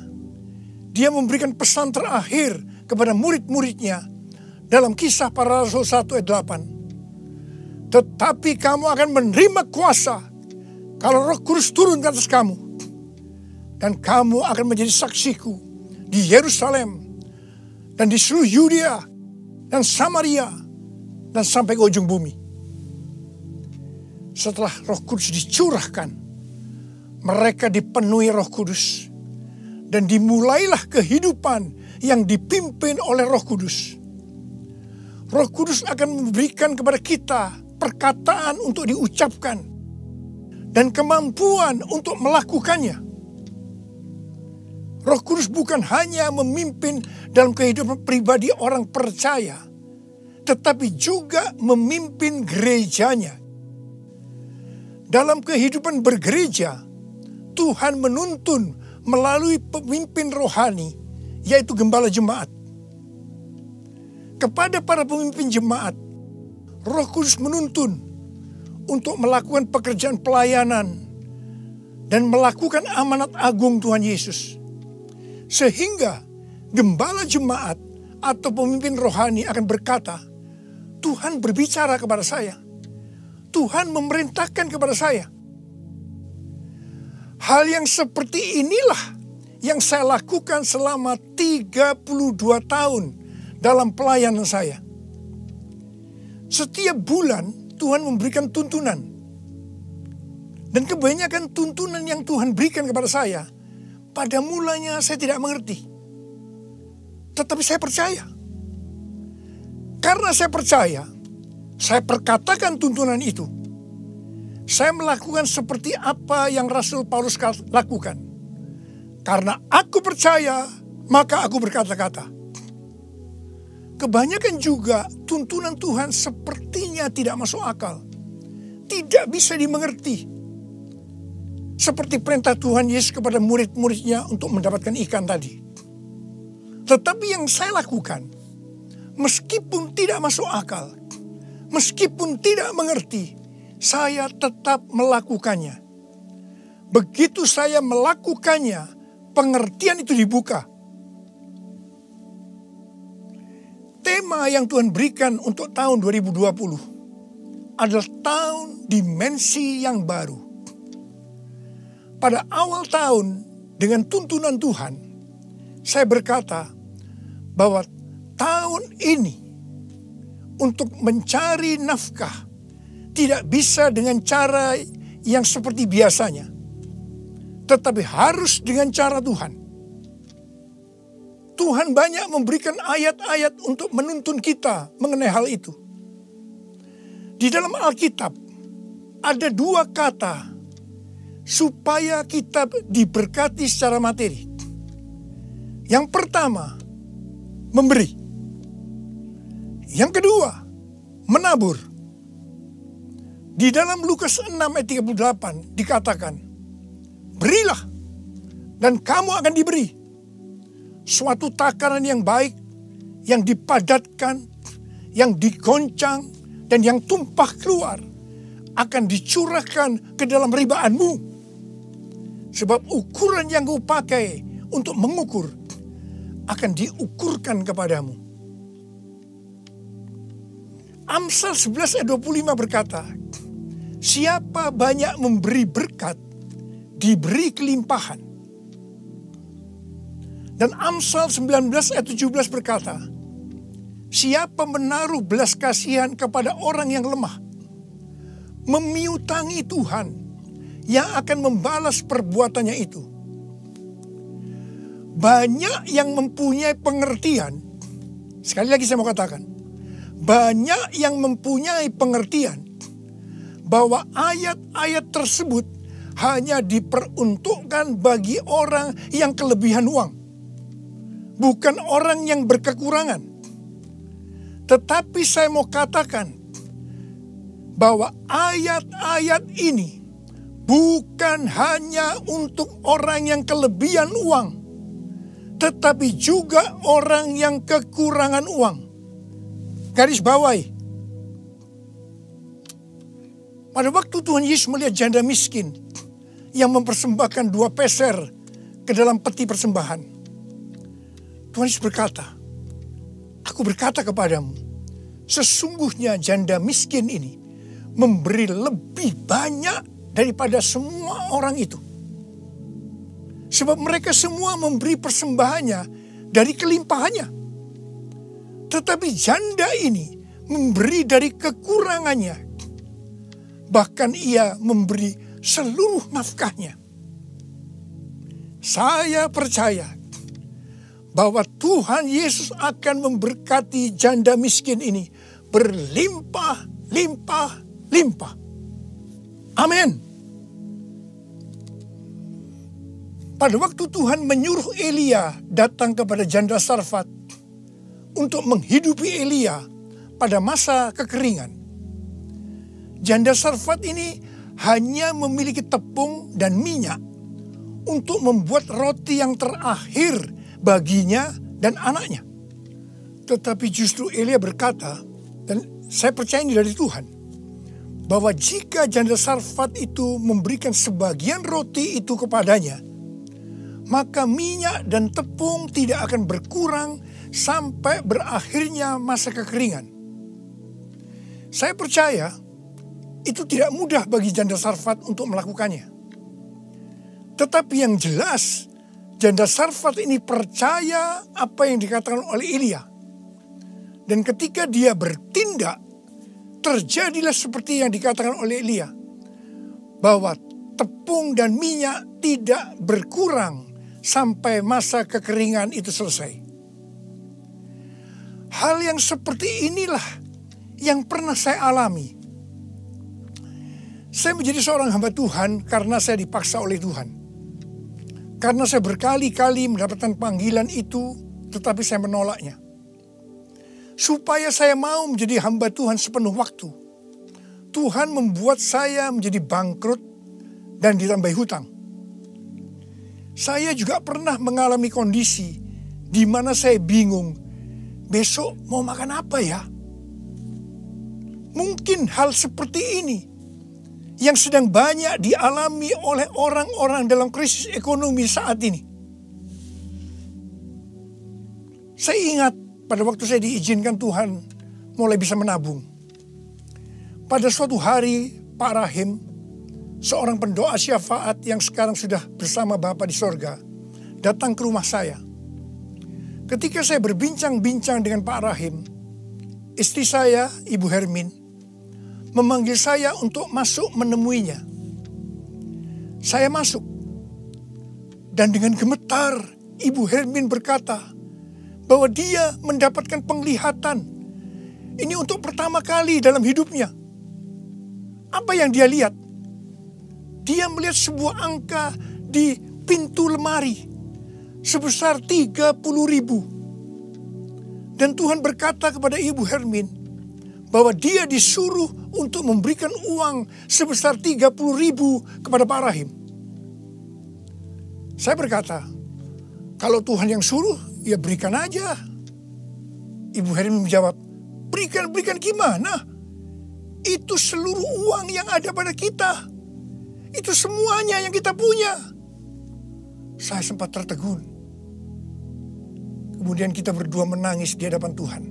dia memberikan pesan terakhir kepada murid-muridnya dalam Kisah Para Rasul 1 ayat 8. Tetapi kamu akan menerima kuasa kalau Roh Kudus turun ke atas kamu. Dan kamu akan menjadi saksiku di Yerusalem dan di seluruh Yudea dan Samaria dan sampai ke ujung bumi. Setelah Roh Kudus dicurahkan, mereka dipenuhi Roh Kudus dan dimulailah kehidupan yang dipimpin oleh Roh Kudus. Roh Kudus akan memberikan kepada kita perkataan untuk diucapkan dan kemampuan untuk melakukannya. Roh Kudus bukan hanya memimpin dalam kehidupan pribadi orang percaya, tetapi juga memimpin gerejanya. Dalam kehidupan bergereja, Tuhan menuntun melalui pemimpin rohani, yaitu gembala jemaat. Kepada para pemimpin jemaat, Roh Kudus menuntun untuk melakukan pekerjaan pelayanan dan melakukan amanat agung Tuhan Yesus. Sehingga gembala jemaat atau pemimpin rohani akan berkata, Tuhan berbicara kepada saya. Tuhan memerintahkan kepada saya. Hal yang seperti inilah yang saya lakukan selama 32 tahun dalam pelayanan saya. Setiap bulan Tuhan memberikan tuntunan. Dan kebanyakan tuntunan yang Tuhan berikan kepada saya, pada mulanya saya tidak mengerti. Tetapi saya percaya. Karena saya percaya, saya perkatakan tuntunan itu. Saya melakukan seperti apa yang Rasul Paulus lakukan. Karena aku percaya, maka aku berkata-kata. Kebanyakan juga tuntunan Tuhan sepertinya tidak masuk akal. Tidak bisa dimengerti. Seperti perintah Tuhan Yesus kepada murid-muridnya untuk mendapatkan ikan tadi. Tetapi yang saya lakukan, meskipun tidak masuk akal, meskipun tidak mengerti, saya tetap melakukannya. Begitu saya melakukannya, pengertian itu dibuka. Tema yang Tuhan berikan untuk tahun 2020 adalah tahun dimensi yang baru. Pada awal tahun dengan tuntunan Tuhan, saya berkata bahwa tahun ini untuk mencari nafkah tidak bisa dengan cara yang seperti biasanya, tetapi harus dengan cara Tuhan. Tuhan banyak memberikan ayat-ayat untuk menuntun kita mengenai hal itu. Di dalam Alkitab ada 2 kata supaya kita diberkati secara materi. Yang pertama, memberi. Yang kedua, menabur. Di dalam Lukas 6 ayat 38 dikatakan, berilah dan kamu akan diberi. Suatu takaran yang baik, yang dipadatkan, yang digoncang, dan yang tumpah keluar akan dicurahkan ke dalam ribaanmu. Sebab ukuran yang kau pakai untuk mengukur akan diukurkan kepadamu. Amsal 11 ayat 25 berkata, siapa banyak memberi berkat, diberi kelimpahan. Dan Amsal 19 ayat 17 berkata, siapa menaruh belas kasihan kepada orang yang lemah, memiutangi Tuhan yang akan membalas perbuatannya itu. Banyak yang mempunyai pengertian, sekali lagi saya mau katakan, banyak yang mempunyai pengertian bahwa ayat-ayat tersebut hanya diperuntukkan bagi orang yang kelebihan uang. Bukan orang yang berkekurangan. Tetapi saya mau katakan bahwa ayat-ayat ini bukan hanya untuk orang yang kelebihan uang, tetapi juga orang yang kekurangan uang. Garis bawahi. Pada waktu Tuhan Yesus melihat janda miskin yang mempersembahkan 2 peser ke dalam peti persembahan, Tuhan Yesus berkata, aku berkata kepadamu, sesungguhnya janda miskin ini memberi lebih banyak daripada semua orang itu. Sebab mereka semua memberi persembahannya dari kelimpahannya. Tetapi janda ini memberi dari kekurangannya. Bahkan ia memberi seluruh nafkahnya. Saya percaya bahwa Tuhan Yesus akan memberkati janda miskin ini berlimpah-limpah-limpah. Amin. Pada waktu Tuhan menyuruh Elia datang kepada janda Sarfat untuk menghidupi Elia pada masa kekeringan, janda Sarfat ini hanya memiliki tepung dan minyak untuk membuat roti yang terakhir baginya dan anaknya. Tetapi justru Elia berkata, dan saya percaya ini dari Tuhan, bahwa jika janda Sarfat itu memberikan sebagian roti itu kepadanya, maka minyak dan tepung tidak akan berkurang sampai berakhirnya masa kekeringan. Saya percaya itu tidak mudah bagi janda Sarfat untuk melakukannya. Tetapi yang jelas, janda Sarfat ini percaya apa yang dikatakan oleh Elia. Dan ketika dia bertindak, terjadilah seperti yang dikatakan oleh Elia. Bahwa tepung dan minyak tidak berkurang sampai masa kekeringan itu selesai. Hal yang seperti inilah yang pernah saya alami. Saya menjadi seorang hamba Tuhan karena saya dipaksa oleh Tuhan. Karena saya berkali-kali mendapatkan panggilan itu, tetapi saya menolaknya. Supaya saya mau menjadi hamba Tuhan sepenuh waktu, Tuhan membuat saya menjadi bangkrut dan ditambahi hutang. Saya juga pernah mengalami kondisi di mana saya bingung, besok mau makan apa ya? Mungkin hal seperti ini yang sedang banyak dialami oleh orang-orang dalam krisis ekonomi saat ini. Saya ingat pada waktu saya diizinkan Tuhan mulai bisa menabung. Pada suatu hari Pak Rahim, seorang pendoa syafaat yang sekarang sudah bersama Bapa di sorga, datang ke rumah saya. ketika saya berbincang-bincang dengan Pak Rahim, istri saya, Ibu Hermin, memanggil saya untuk masuk menemuinya. Saya masuk. Dan dengan gemetar, Ibu Hermin berkata bahwa dia mendapatkan penglihatan. Ini untuk pertama kali dalam hidupnya. Apa yang dia lihat? Dia melihat sebuah angka di pintu lemari sebesar 30.000. Dan Tuhan berkata kepada Ibu Hermin bahwa dia disuruh untuk memberikan uang sebesar 30.000 kepada Pak Rahim. Saya berkata, kalau Tuhan yang suruh, ya berikan aja. Ibu Hermin menjawab, berikan gimana? Itu seluruh uang yang ada pada kita. Itu semuanya yang kita punya. Saya sempat tertegun. Kemudian kita berdua menangis di hadapan Tuhan.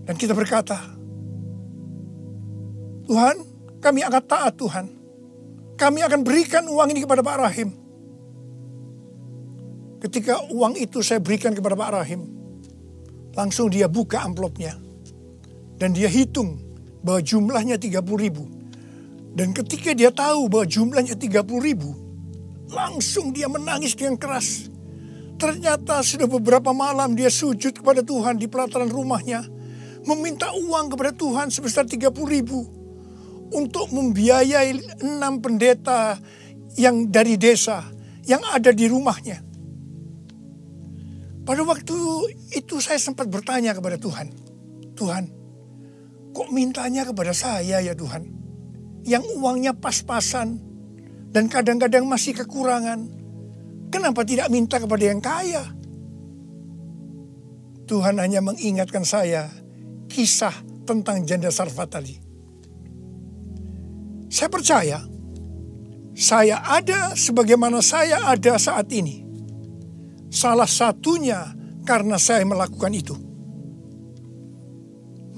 Dan kita berkata, Tuhan, kami akan taat Tuhan. Kami akan berikan uang ini kepada Pak Rahim. Ketika uang itu saya berikan kepada Pak Rahim, langsung dia buka amplopnya. Dan dia hitung bahwa jumlahnya 30.000. Dan ketika dia tahu bahwa jumlahnya 30.000, langsung dia menangis dengan keras. Ternyata sudah beberapa malam dia sujud kepada Tuhan di pelataran rumahnya, meminta uang kepada Tuhan sebesar 30.000 untuk membiayai 6 pendeta yang dari desa yang ada di rumahnya. Pada waktu itu saya sempat bertanya kepada Tuhan, Tuhan, kok mintanya kepada saya ya Tuhan, yang uangnya pas-pasan dan kadang-kadang masih kekurangan. Kenapa tidak minta kepada yang kaya? Tuhan hanya mengingatkan saya kisah tentang janda Sarfat tadi. Saya percaya, saya ada sebagaimana saya ada saat ini. Salah satunya karena saya melakukan itu.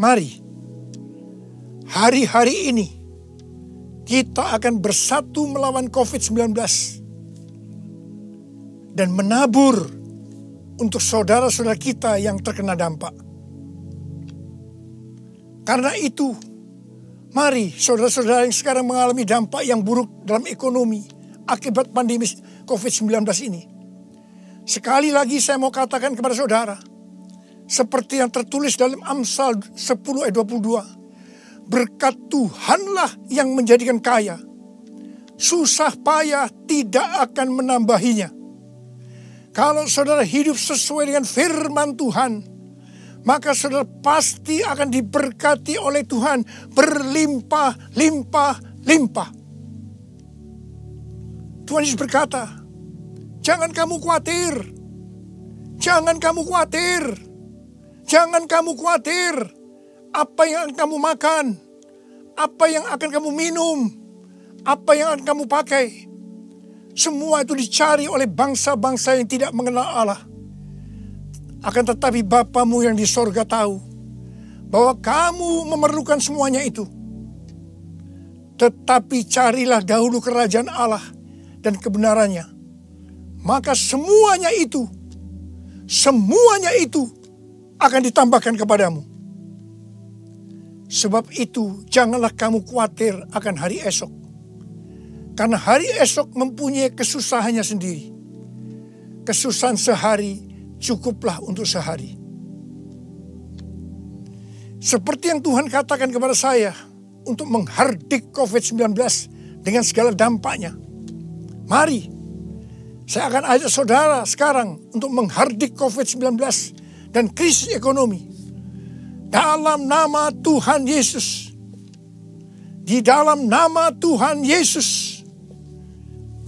Mari, hari-hari ini kita akan bersatu melawan COVID-19 dan menabur untuk saudara-saudara kita yang terkena dampak. Karena itu, mari saudara-saudara yang sekarang mengalami dampak yang buruk dalam ekonomi akibat pandemi COVID-19 ini. Sekali lagi saya mau katakan kepada saudara, seperti yang tertulis dalam Amsal 10 ayat 22. Berkat Tuhanlah yang menjadikan kaya. Susah payah tidak akan menambahinya. Kalau saudara hidup sesuai dengan firman Tuhan, maka saudara pasti akan diberkati oleh Tuhan berlimpah, limpah, limpah. Tuhan Yesus berkata, jangan kamu khawatir. Jangan kamu khawatir. Jangan kamu khawatir. Apa yang akan kamu makan? Apa yang akan kamu minum? Apa yang akan kamu pakai? Semua itu dicari oleh bangsa-bangsa yang tidak mengenal Allah. Akan tetapi Bapamu yang di sorga tahu bahwa kamu memerlukan semuanya itu. Tetapi carilah dahulu kerajaan Allah dan kebenarannya. Maka semuanya itu akan ditambahkan kepadamu. Sebab itu janganlah kamu khawatir akan hari esok. Karena hari esok mempunyai kesusahannya sendiri. Kesusahan sehari cukuplah untuk sehari. Seperti yang Tuhan katakan kepada saya untuk menghardik COVID-19 dengan segala dampaknya. Mari, saya akan ajak saudara sekarang untuk menghardik COVID-19 dan krisis ekonomi. Dalam nama Tuhan Yesus. Di dalam nama Tuhan Yesus.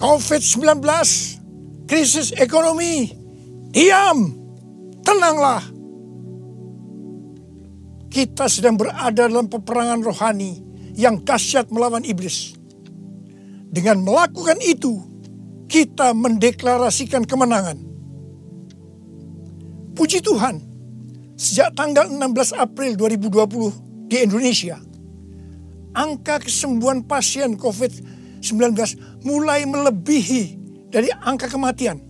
COVID-19, krisis ekonomi, diam, tenanglah. Kita sedang berada dalam peperangan rohani yang dahsyat melawan iblis. Dengan melakukan itu, kita mendeklarasikan kemenangan. Puji Tuhan, sejak tanggal 16 April 2020 di Indonesia, angka kesembuhan pasien COVID-19 mulai melebihi dari angka kematian.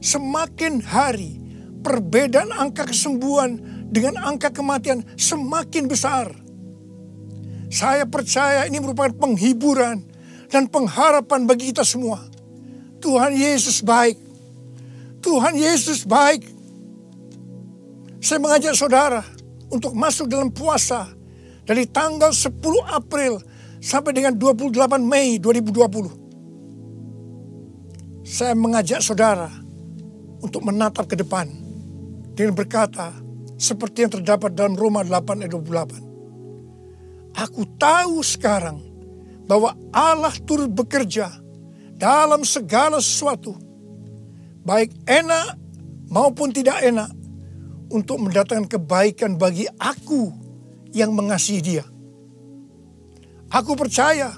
semakin hari perbedaan angka kesembuhan dengan angka kematian semakin besar. Saya percaya ini merupakan penghiburan dan pengharapan bagi kita semua. Tuhan Yesus baik. Tuhan Yesus baik. Saya mengajak saudara untuk masuk dalam puasa dari tanggal 10 April sampai dengan 28 Mei 2020. Saya mengajak saudara untuk menatap ke depan dengan berkata seperti yang terdapat dalam Roma 8 ayat 28. Aku tahu sekarang bahwa Allah turut bekerja dalam segala sesuatu, baik enak maupun tidak enak, untuk mendatangkan kebaikan bagi aku yang mengasihi Dia. Aku percaya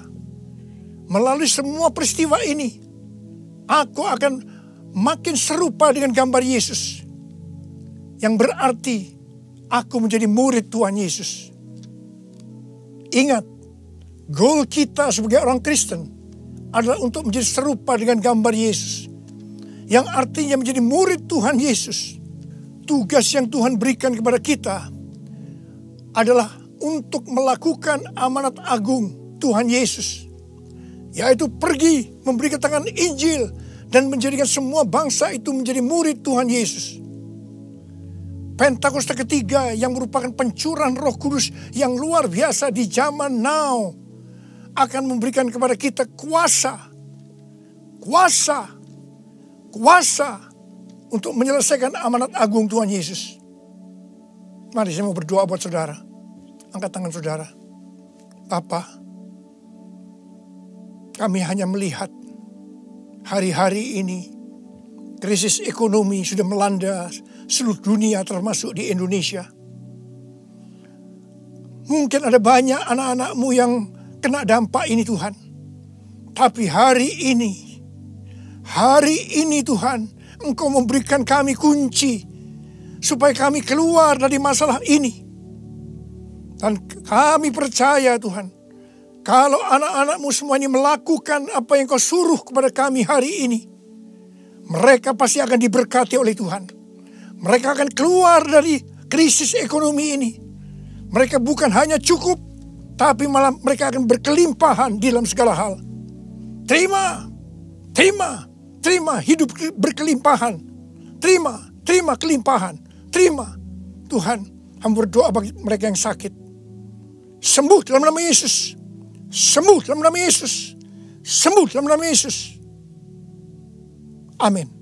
melalui semua peristiwa ini, aku akan makin serupa dengan gambar Yesus, yang berarti aku menjadi murid Tuhan Yesus. Ingat, goal kita sebagai orang Kristen adalah untuk menjadi serupa dengan gambar Yesus, yang artinya menjadi murid Tuhan Yesus. Tugas yang Tuhan berikan kepada kita adalah untuk melakukan amanat agung Tuhan Yesus, yaitu pergi memberi keterangan Injil dan menjadikan semua bangsa itu menjadi murid Tuhan Yesus. Pentakosta ketiga yang merupakan pencurahan Roh Kudus yang luar biasa di zaman now akan memberikan kepada kita kuasa untuk menyelesaikan amanat agung Tuhan Yesus. Mari saya mau berdoa buat saudara. Angkat tangan saudara. Bapa, kami hanya melihat hari-hari ini krisis ekonomi sudah melanda seluruh dunia termasuk di Indonesia. Mungkin ada banyak anak-anak-Mu yang kena dampak ini Tuhan. Tapi hari ini Tuhan, Engkau memberikan kami kunci supaya kami keluar dari masalah ini. Dan kami percaya Tuhan, kalau anak-anak-Mu semua ini melakukan apa yang Kau suruh kepada kami hari ini, mereka pasti akan diberkati oleh Tuhan. Mereka akan keluar dari krisis ekonomi ini. Mereka bukan hanya cukup, tapi malah mereka akan berkelimpahan di dalam segala hal. Terima hidup berkelimpahan. Terima kelimpahan. Terima. Tuhan, hamba berdoa bagi mereka yang sakit. Sembuh dalam nama Yesus. Sembuh dalam nama Yesus. Sembuh dalam nama Yesus. Amin.